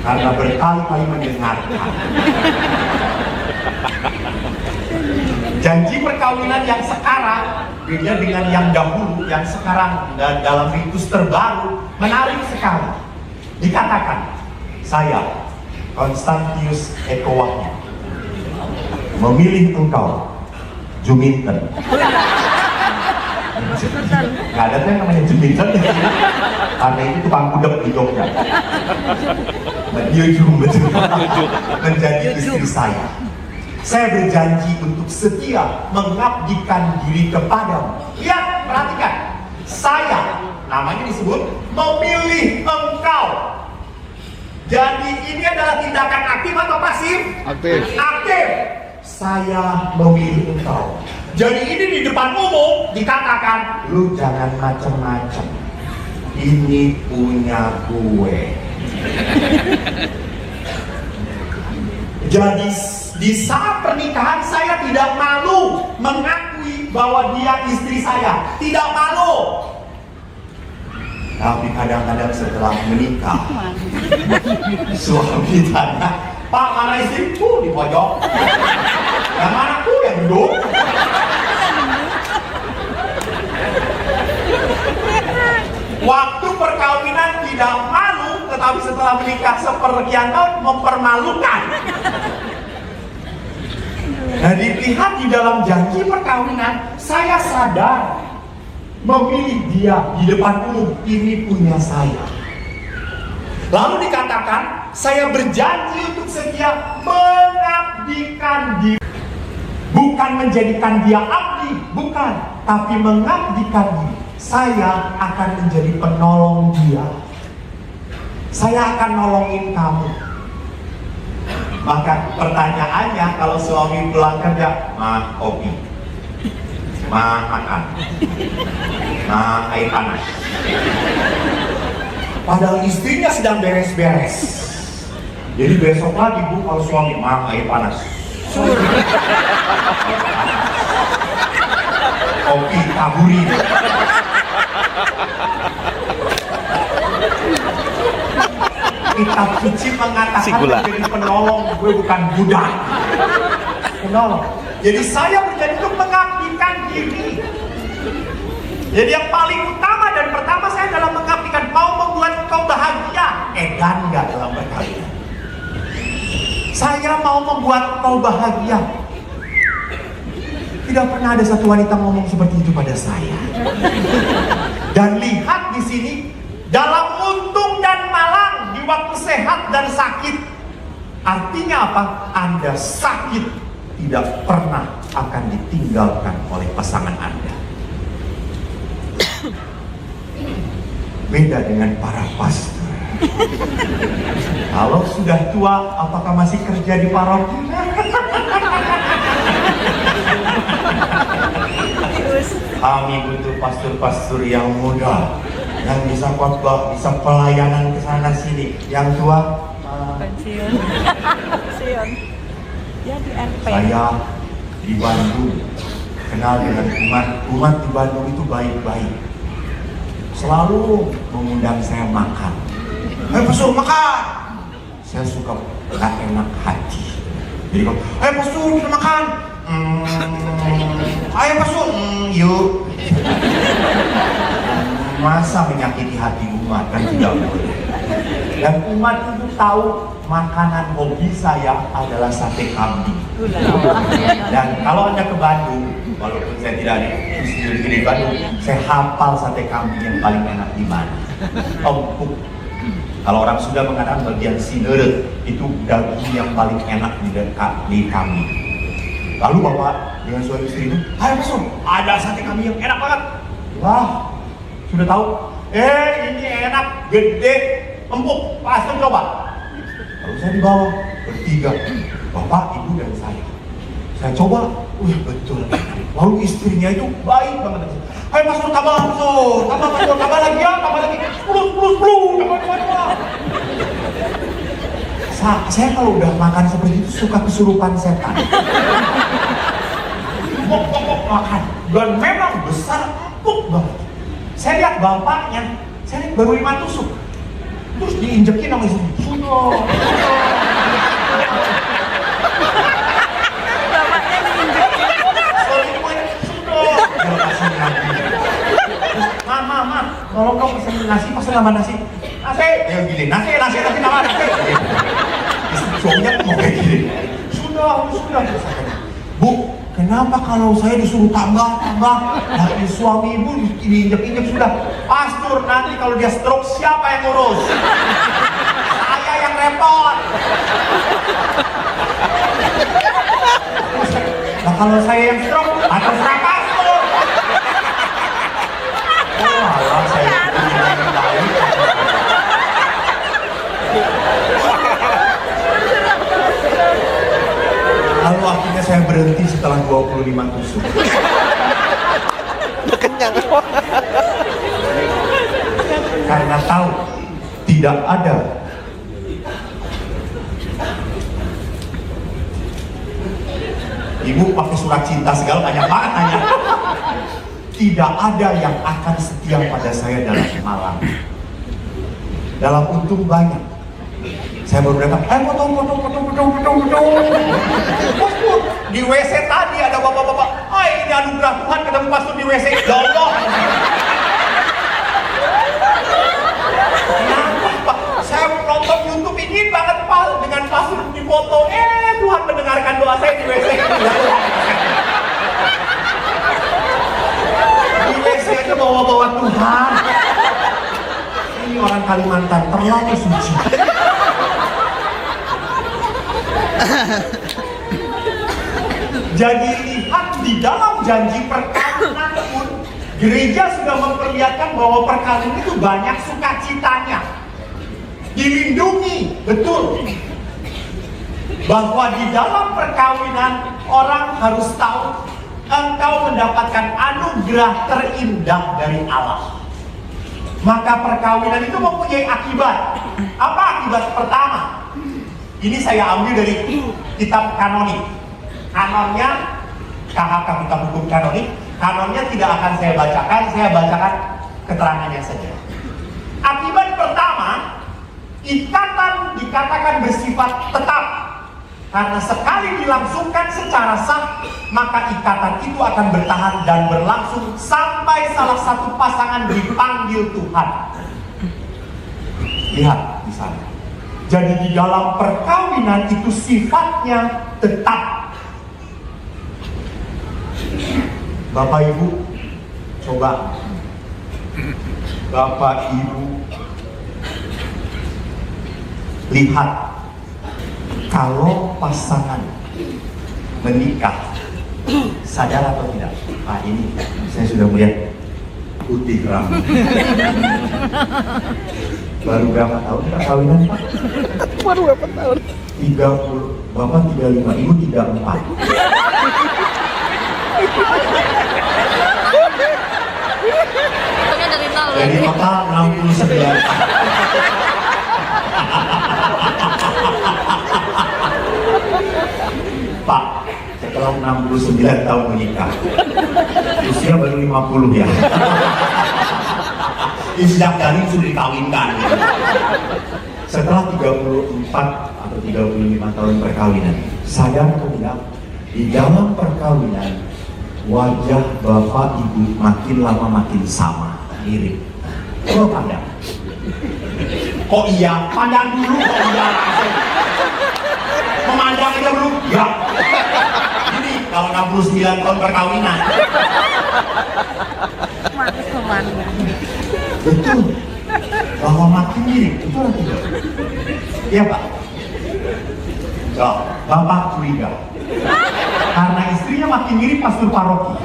Speaker 2: Karena berkali-kali mendengarkan. Janji perkawinan yang sekarang beda dengan yang dahulu, yang sekarang dalam ritus terbaru menarik sekali. Dikatakan, saya Konstantius Eko Wahyu memilih engkau, Juminten. Gak ada yang namanya Juminten, karena itu tukang gudeg di Jogja. Dia betul menjadi istri saya. Saya berjanji untuk setia mengabdikan diri kepadamu. Lihat, perhatikan. Saya, namanya disebut memilih engkau. Jadi ini adalah tindakan aktif atau pasif?
Speaker 1: Aktif.
Speaker 2: Aktif. Saya memilih engkau. Jadi ini di depan umum dikatakan, lu jangan macem-macem. Ini punya gue. Jadi di saat pernikahan saya tidak malu mengakui bahwa dia istri saya. Tidak malu. Tapi kadang-kadang setelah menikah, suami tanya, Pak, mana istriku di pojok? Yang mana aku yang duduk? Waktu perkawinan tidak malu, tetapi setelah menikah sepersekian tahun mempermalukan. Nah, dilihat di dalam janji perkawinan, saya sadar memilih dia di depan umum, ini punya saya. Lalu dikatakan, saya berjanji untuk setia mengabdikan diri. Bukan menjadikan dia abdi, bukan, tapi mengabdikan diri. Saya akan menjadi penolong dia. Saya akan nolongin kamu. Maka pertanyaannya, kalau suami pulang kerja, Ma, kopi, Ma, makan, Ma, air panas. Padahal istrinya sedang beres-beres. Jadi besok lagi, Bu, kalau suami, Ma, air panas, kopi, taburin. Kitab suci mengatakan menjadi penolong, gue bukan budak. Penolong. Jadi saya berjanji untuk mengabdikan diri. Jadi yang paling utama dan pertama saya dalam mengabdikan, mau membuat kau bahagia. Edan nggak dalam perkawinan. Saya mau membuat kau bahagia. Tidak pernah ada satu wanita ngomong seperti itu pada saya. Dan lihat di sini, dalam untung dan malang, di waktu sehat dan sakit. Artinya apa? Anda sakit tidak pernah akan ditinggalkan oleh pasangan Anda. Beda dengan para pastor. Kalau sudah tua, apakah masih kerja di paroki? Kami butuh pastor-pastor yang muda, yang bisa khotbah, bisa pelayanan ke sana sini. Yang tua
Speaker 3: pensiun. Pensiun. Ya di RP.
Speaker 2: Saya di Bandung kenal dengan umat di Bandung itu baik-baik. Selalu mengundang saya makan. Pastor makan. Saya suka gak enak hati. Jadi kalau, pastor kita makan. Ayo pastor, yuk. Masa menyakiti hati umat, kan tidak boleh. Dan umat itu tahu makanan hobi saya adalah sate kambing. Dan kalau Anda ke Bandung, walaupun saya tidak di Bandung, saya hafal sate kambing yang paling enak di mana. Empuk. Kalau orang sudah mengatakan bagian sineret, itu daging yang paling enak di kambing. Lalu bapak dengan suami istri itu, hai pastor, ada sate kambing yang enak banget. Wah, sudah tahu? Ini enak, gede, empuk. Pastor coba. Lalu saya dibawa bertiga, bapak, ibu, dan saya. Saya coba, betul. Lalu istrinya itu baik banget. Hai pastor, tambah pastor, tambah lagi ya, tambah lagi. 10, tambah. Saya kalau udah makan seperti itu suka kesurupan setan. Pokok makan, dan memang besar, empuk banget. Saya lihat bapaknya, saya lihat baru 5 tusuk. Terus diinjekin sama istri. Sudah.
Speaker 3: Bapaknya diinjekin.
Speaker 2: Sudah. Dia kasih lagi. Ma, tolong kau pesen nasi, pesen nama nasi. Nasi, dia gini, nasi nama nasi. Suaminya mau kayak gini. Sudah. Bu, kenapa kalau saya disuruh tambah? Dari suami ibu diinjek-injek sudah. Pastor, nanti kalau dia stroke siapa yang ngurus? Saya yang repot. Nah kalau saya yang stroke, atas pastor. Oh, saya yang baik. Lalu akhirnya saya berhenti setelah 25 tusuk.
Speaker 1: Udah kenyang.
Speaker 2: Karena tahu tidak ada ibu pakai surat cinta segala banyak banget nanya. tidak ada yang akan setia pada saya dalam malam. Dalam untung banyak. Saya baru datang, potong. Bos, di WC tadi ada bapak-bapak. Ini anugerah Tuhan ketemu pastor di WC. Ya Allah. Kenapa, Pak? Saya nonton YouTube ingin banget Pak dengan pastor di foto. Tuhan mendengarkan doa saya di WC. Di WC aja bawa-bawa Tuhan. Ini orang Kalimantan terlalu suci. Jadi lihat di dalam janji perkawinan pun gereja sudah memperlihatkan bahwa perkawinan itu banyak sukacitanya. Dilindungi, betul. Bahwa di dalam perkawinan orang harus tahu engkau mendapatkan anugerah terindah dari Allah. Maka perkawinan itu mempunyai akibat. Apa akibat pertama? Ini saya ambil dari kitab kanonik. Kanonnya, KHK Kitab Hukum Kanonik. Kanonnya tidak akan saya bacakan keterangannya saja. Akibat pertama, ikatan dikatakan bersifat tetap. Karena sekali dilangsungkan secara sah, maka ikatan itu akan bertahan dan berlangsung sampai salah satu pasangan dipanggil Tuhan. Lihat di sana. Jadi di dalam perkawinan itu sifatnya tetap. Bapak Ibu, coba Bapak Ibu lihat, kalau pasangan menikah, sadar atau tidak? Pak, ini saya sudah melihat putih rambut. Baru berapa tahun perkawinan, Pak?
Speaker 1: Baru berapa tahun?
Speaker 2: 30, Bapak 35, Ibu 34. Jadi total 69. Pak, setelah 69 tahun menikah, usia baru 50 ya. Sejak dari sudah dikawinkan. Setelah 34 atau 35 tahun perkawinan, sadar atau tidak, di dalam perkawinan wajah bapak ibu makin lama makin sama, mirip. Coba pandang. Kok iya? Pandang dulu kok iya langsung. Memandang aja belum? Ya. Ini kalau 69 tahun perkawinan.
Speaker 3: Manis memandang.
Speaker 2: Betul. Bahwa makin mirip, betul atau tidak? Iya Pak. So, Bapak curiga. Karena istrinya makin mirip pastor paroki.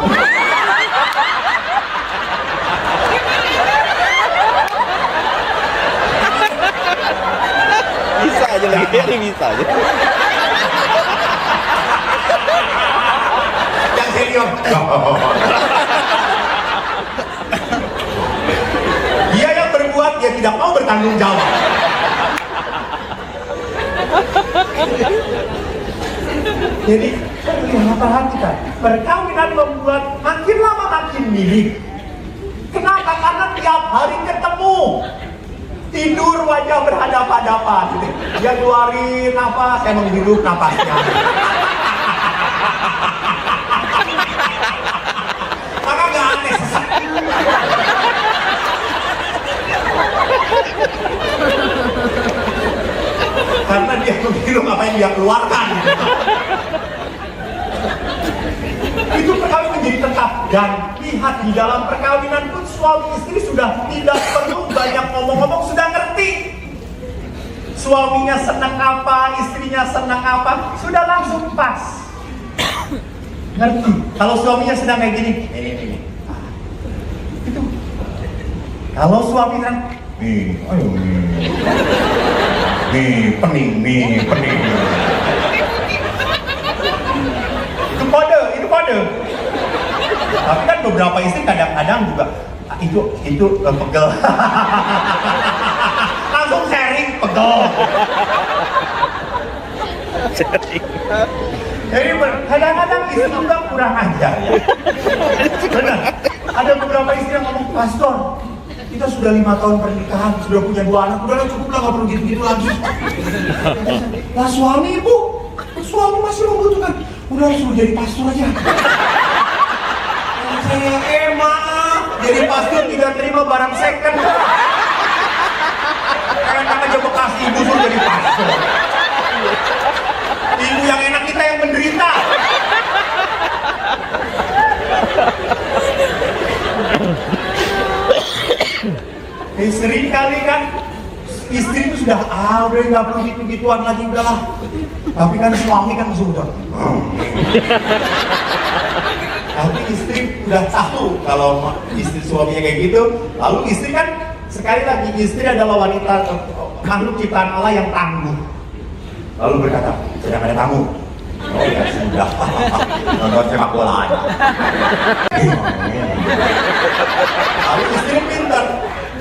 Speaker 1: Bisa aja lagi, ini bisa aja.
Speaker 2: Yang serius. Dia yang berbuat, dia tidak mau bertanggung jawab. Jadi, perhatikan, perkawinan membuat makin lama makin mirip. Kenapa? Karena tiap hari ketemu. Tidur wajah berhadapan-hadapan gitu. Dia keluarin nafas, saya menghirup nafasnya. Maka gak aneh sesak. Karena dia menghirup apa yang dia keluarkan gitu. Itu perkawinan menjadi tetap. Dan lihat di dalam perkawinan pun suami istri sudah tidak perlu banyak ngomong-ngomong, sudah ngerti. Suaminya senang apa, istrinya senang apa, sudah langsung pas. Ngerti. Kalau suaminya sedang kayak gini, ini. Itu. Kalau suami kan, pening. Itu kode. Tapi kan beberapa istri kadang-kadang juga itu pegel. Langsung sharing pegel. Jadi kadang-kadang istri juga kurang ajar ya. Benar. Ada beberapa istri yang ngomong, pastor, kita sudah 5 tahun pernikahan, sudah punya 2 anak, udah cukup lah, gak perlu gitu-gitu lagi. Lah suami ibu, suami masih membutuhkan, udah suruh jadi pastor aja. Saya maaf, jadi pastor tidak terima barang second. Enak aja bekas ibu suruh jadi pastor. Ibu yang enak, kita yang menderita. Sering kali kan istri itu sudah udah nggak perlu gitu-gituan lagi, udahlah. Tapi kan suami kan sudah. Tapi istri udah tahu kalau istri suaminya kayak gitu. Lalu istri kan sekali lagi istri adalah wanita makhluk ciptaan Allah yang tangguh. Lalu berkata, sedang ada tamu. Oh ya sudah, nonton sepak bola aja. Lalu istri pintar,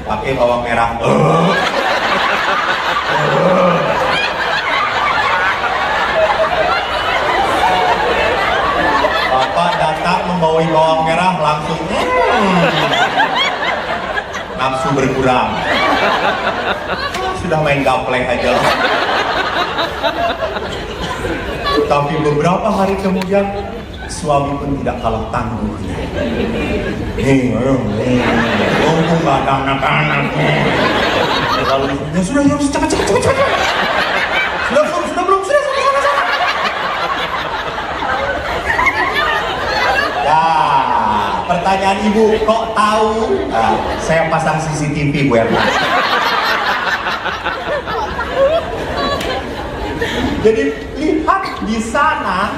Speaker 2: pakai bawang merah. Bapak datang membawa bawang merah langsung nafsu berkurang. Sudah main gaplek aja. Tapi beberapa hari kemudian suami pun tidak kalah tangguhnya. Ngomong gak ada anak-anak. Lalu ya sudah, cepat. Sudah belum. Ya, pertanyaan ibu, kok tahu? Nah, saya pasang CCTV, Bu Erna. Jadi lihat di sana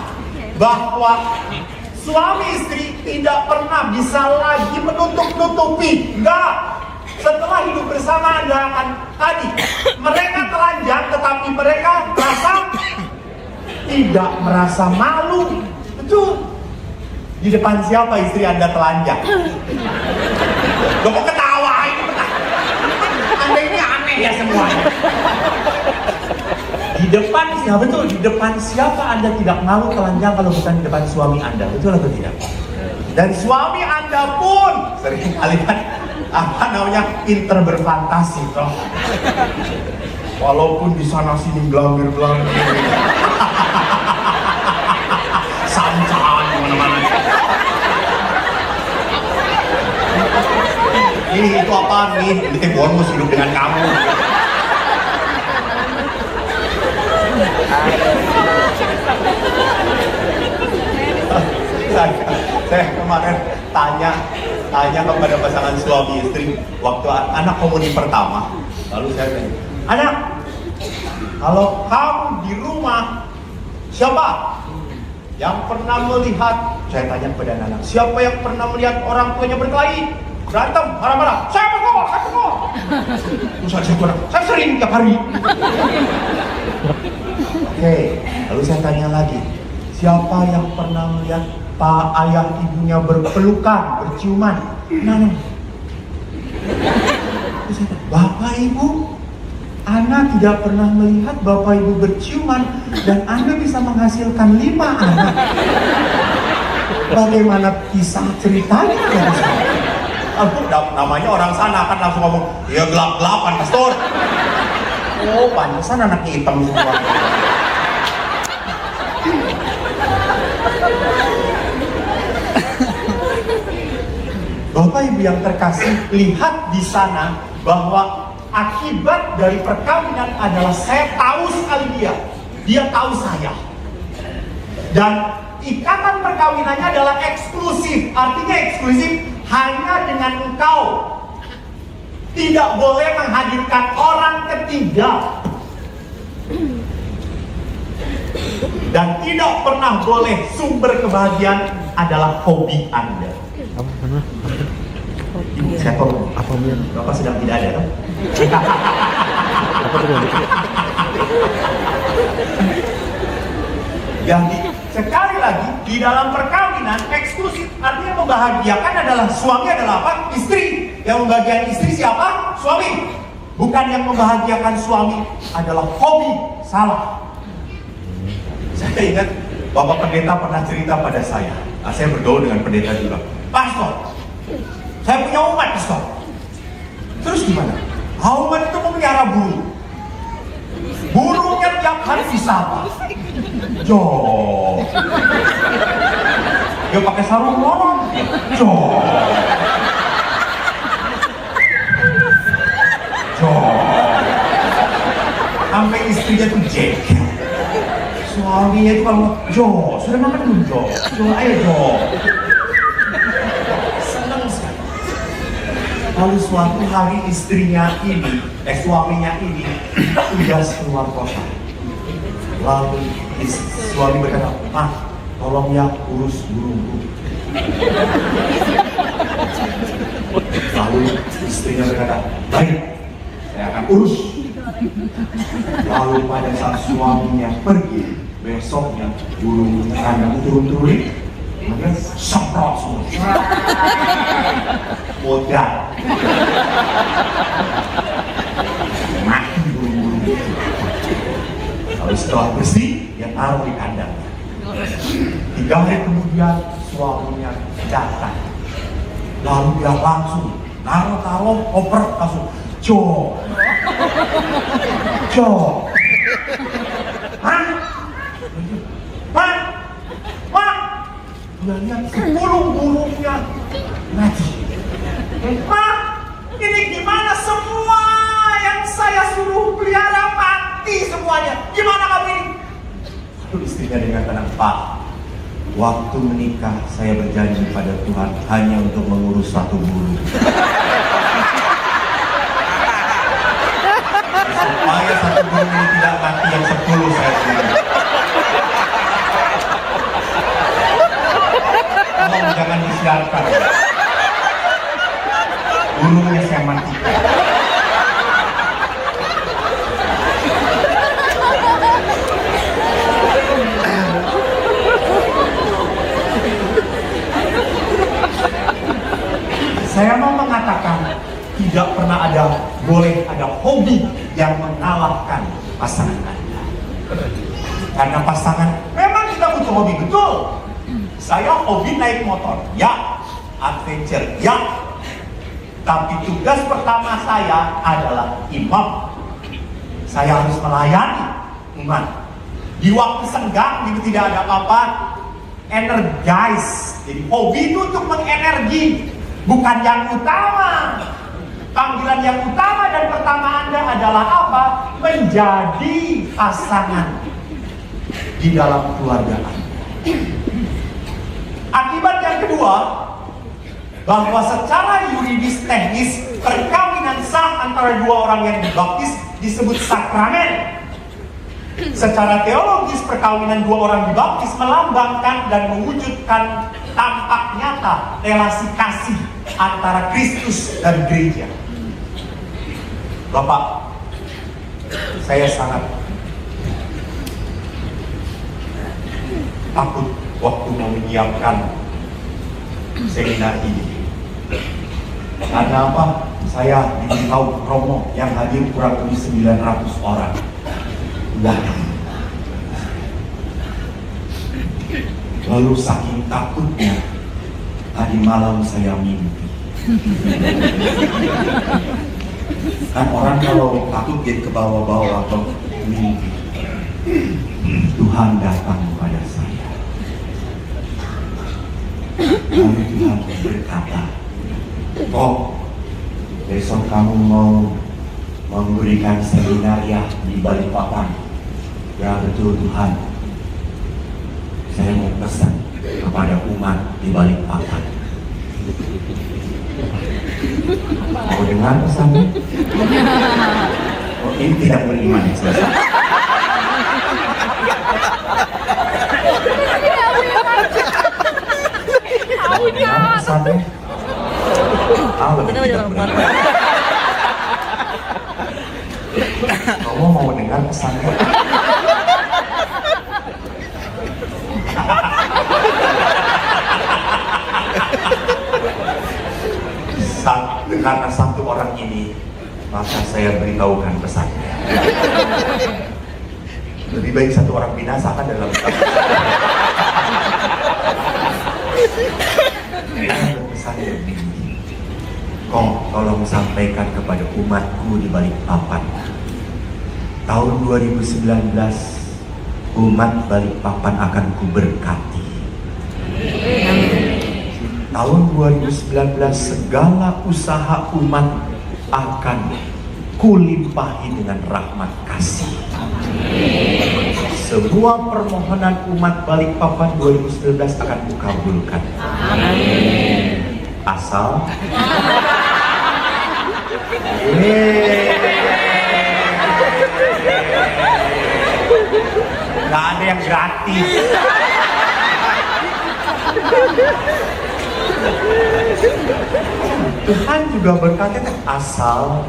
Speaker 2: bahwa suami istri tidak pernah bisa lagi menutup-nutupi. Enggak. Setelah hidup bersama Anda akan tadi mereka telanjang, tetapi mereka tidak merasa malu. Betul. Di depan siapa istri Anda telanjang? Lo kok ketawa ini? Anda ini aneh ya semuanya. Di depan, ya betul, di depan siapa Anda tidak malu telanjang kalau bukan di depan suami Anda, betul atau tidak? Dan suami Anda pun sering kali kan pinter berfantasi toh. Walaupun di sana sini belangir-belangir. Sancaan mana-mana. Ini itu apaan nih? Ini bonus hidup dengan kamu. Saya kemarin tanya kepada pasangan suami istri waktu anak komuni pertama. Lalu saya tanya, anak, kalau kamu di rumah siapa yang pernah melihat? Saya tanya kepada anak, siapa yang pernah melihat orang tuanya berkelahi, berantem, marah-marah? Saya pukul. Terus saya sering tiap hari. Oke, lalu saya tanya lagi, siapa yang pernah melihat pak ayah ibunya berpelukan, berciuman? Nah. Bapak ibu, Anda tidak pernah melihat bapak ibu berciuman dan Anda bisa menghasilkan 5 anak. Bagaimana kisah ceritanya? Namanya orang sana kan langsung ngomong, ya gelap-gelapan pastor. Oh, pantesan anaknya hitam semua. Bapak Ibu yang terkasih, lihat di sana bahwa akibat dari perkawinan adalah saya tahu sekali dia tahu saya. Dan ikatan perkawinannya adalah eksklusif, artinya eksklusif hanya dengan engkau. Tidak boleh menghadirkan orang ketiga. Dan tidak pernah boleh sumber kebahagiaan adalah hobi Anda. Ibu, saya tolong. Bapak sedang tidak ada, kan? Jadi sekali lagi di dalam perkawinan eksklusif artinya membahagiakan adalah suami adalah apa? Istri. Yang membahagiakan istri siapa? Suami. Bukan yang membahagiakan suami adalah hobi. Salah. Saya ingat Bapak Pendeta pernah cerita pada saya. Nah, saya bergaul dengan pendeta juga. Pastor, Saya punya umat, Ustaz. Terus gimana? Umat itu memelihara burung. Burungnya tiap hari disapa. Jo. Dia pakai sarung lorong. Jo. Jo. Sampai istrinya tuh jengkel. Suaminya itu kalau Jo, sudah makan belum Jo? Jo, ayo Jo. Senang sekali. Lalu suatu hari suaminya ini tugas keluar kota. Lalu suami berkata, tolong ya urus burungku. Lalu istrinya berkata, baik, saya akan urus. Lalu pada saat suaminya pergi, besoknya burung kandang turun-turun, kemudian semprot semua. Modal. Mati burung-burung itu. Lalu setelah bersih, dia taruh di kandang. 3 hari kemudian suaminya datang. Lalu dia langsung taruh oper langsung Jo. Dia lihat 10 burungnya mati. Ini gimana semua yang saya suruh pelihara mati semuanya? Gimana kamu ini? Lalu istrinya dengan tenang, Pak, waktu menikah saya berjanji pada Tuhan hanya untuk mengurus 1 burung. Supaya 1 burung ini tidak mati, yang 10 saya pilih. Tolong jangan disiarkan. Burungnya saya matikan. Saya mau mengatakan tidak pernah boleh ada hobi yang mengalahkan pasangan Anda. Karena pasangan, memang kita butuh hobi, betul. Saya hobi naik motor, ya. Adventure, ya. Tapi tugas pertama saya adalah imam. Saya harus melayani umat. Di waktu senggang, itu tidak ada apa-apa, energize. Jadi hobi itu untuk mengenergi, bukan yang utama. Panggilan yang utama dan pertama Anda adalah apa? Menjadi pasangan di dalam keluarga Anda. Akibat yang kedua, bahwa secara yuridis teknis perkawinan sah antara 2 orang yang dibaptis disebut sakramen. Secara teologis perkawinan 2 orang dibaptis melambangkan dan mewujudkan tampak nyata relasi kasih antara Kristus dan gereja. Bapak, saya sangat takut waktu mau menyiapkan seminar ini. Karena apa? Saya diberitahu promo yang hadir kurang lebih 900 orang. Lalu saking takutnya, tadi malam saya mimpi. Kan orang kalau takut dia ke bawah-bawah atau mimpi. Tuhan datang kepada saya. Lalu Tuhan berkata, besok kamu mau memberikan seminar ya di Balikpapan. Ya betul Tuhan. Saya mau pesan kepada umat di Balikpapan. Mau dengar pesannya? Oh, ini tidak beriman ya selesai. Mau dengar pesannya? Kamu mau dengar pesannya? Karena 1 orang ini, maka saya beritahukan pesannya. Lebih baik 1 orang binasa kan dalam pesannya begini.
Speaker 4: tolong sampaikan kepada umatku di Balikpapan. Tahun 2019, umat Balikpapan akan kuberkati. Tahun 2019, segala usaha umat akan kulimpahi dengan rahmat kasih. Semua permohonan umat Balikpapan 2019 akan kukabulkan. Asal nggak ada yang gratis. Tuhan juga berkata asal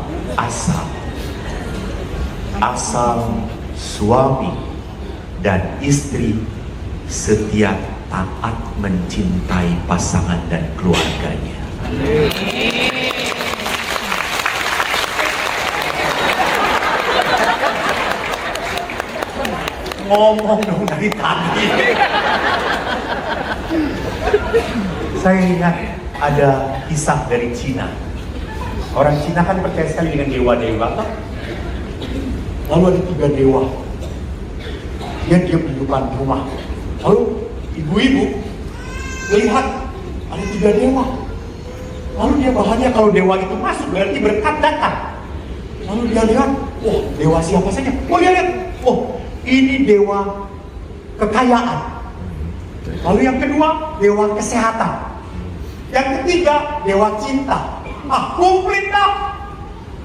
Speaker 4: suami dan istri setia taat mencintai pasangan dan keluarganya. Ngomong dong dari tadi. Saya ingat ada kisah dari Cina. Orang Cina kan percaya sekali dengan dewa-dewa. Lalu ada 3 dewa. Dia diam di depan rumah. Lalu ibu-ibu lihat ada 3 dewa. Lalu dia bahagia kalau dewa itu masuk, berarti berkat datang. Lalu dia lihat, oh dewa siapa saja? Oh dia lihat, oh ini dewa kekayaan. Lalu yang kedua, dewa kesehatan. Yang ketiga, dewa cinta. Ah, komplit dah.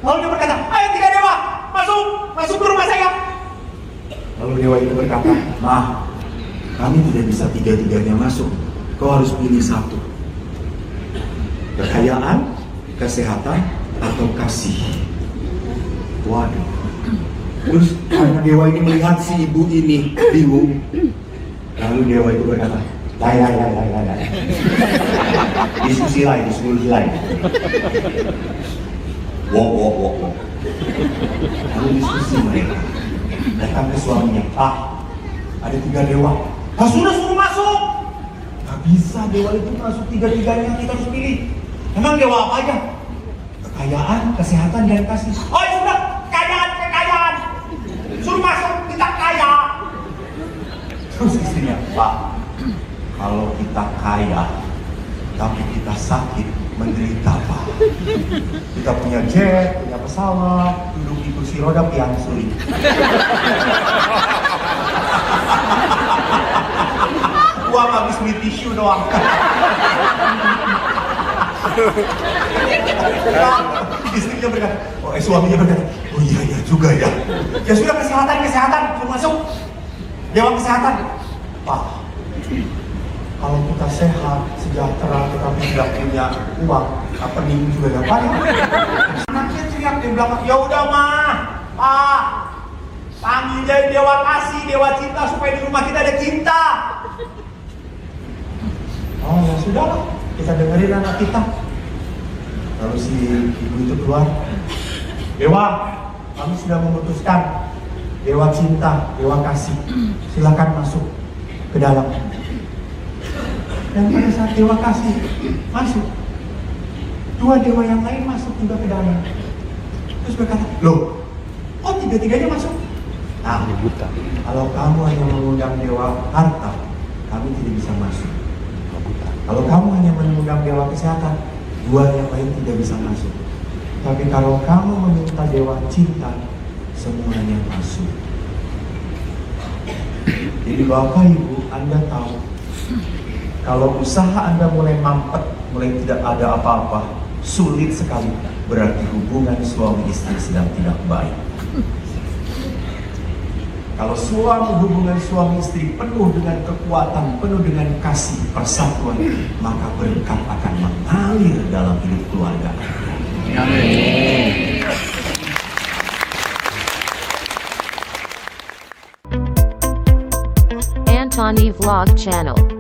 Speaker 4: Lalu dia berkata, ayo 3 dewa, masuk ke rumah saya. Lalu dewa itu berkata, maaf, kami tidak bisa 3-3-nya masuk. Kau harus pilih 1. Kekayaan, kesehatan, atau kasih. Waduh. Terus karena dewa ini melihat si ibu ini bingung. Lalu dewa itu berkata, lai. Diskusi lain. Wok. Lalu diskusi mereka. Datang ke suaminya, Pak, ada 3 dewa. Ah, suruh masuk. Gak bisa dewa itu masuk 3-3-nya, kita harus pilih. Emang dewa apa aja? Kekayaan, kesehatan, dan kasih. Oh ya sudah, kekayaan. Suruh masuk, kita kaya. Terus istrinya, Pak, kalau kita kaya, tapi kita sakit, menderita Pak. Kita punya jet, punya pesawat, duduk di kursi roda pian sulit. Uang habis beli tisu doang. Istrinya berkata, suaminya berkata, oh iya juga ya. Ya sudah, kesehatan, suruh masuk. Dewa kesehatan, Pak, kalau kita sehat, sejahtera, tetapi tidak punya uang, apa nih juga dapat ya? Anaknya teriak di belakang, ya udah mah, Pak, panggil jadi dewa kasih, dewa cinta supaya di rumah kita ada cinta. Oh ya sudahlah, kita dengerin anak kita. Lalu si ibu itu keluar, dewa, kami sudah memutuskan, dewa cinta, dewa kasih, silakan masuk ke dalam. Dan pada saat dewa kasih masuk, 2 dewa yang lain masuk juga ke dalam. Terus berkata, loh, kok 3-3-nya masuk? Nah, kalau kamu hanya mengundang dewa harta, kami tidak bisa masuk. Kalau kamu hanya mengundang dewa kesehatan, 2 yang lain tidak bisa masuk. Tapi kalau kamu meminta dewa cinta, semuanya masuk. Jadi Bapak Ibu, Anda tahu, kalau usaha Anda mulai mampet, mulai tidak ada apa-apa, sulit sekali, berarti hubungan suami istri sedang tidak baik. Kalau hubungan suami istri penuh dengan kekuatan, penuh dengan kasih, persatuan, maka berkat akan mengalir dalam hidup keluarga. Amin.
Speaker 5: Antoni Vlog Channel.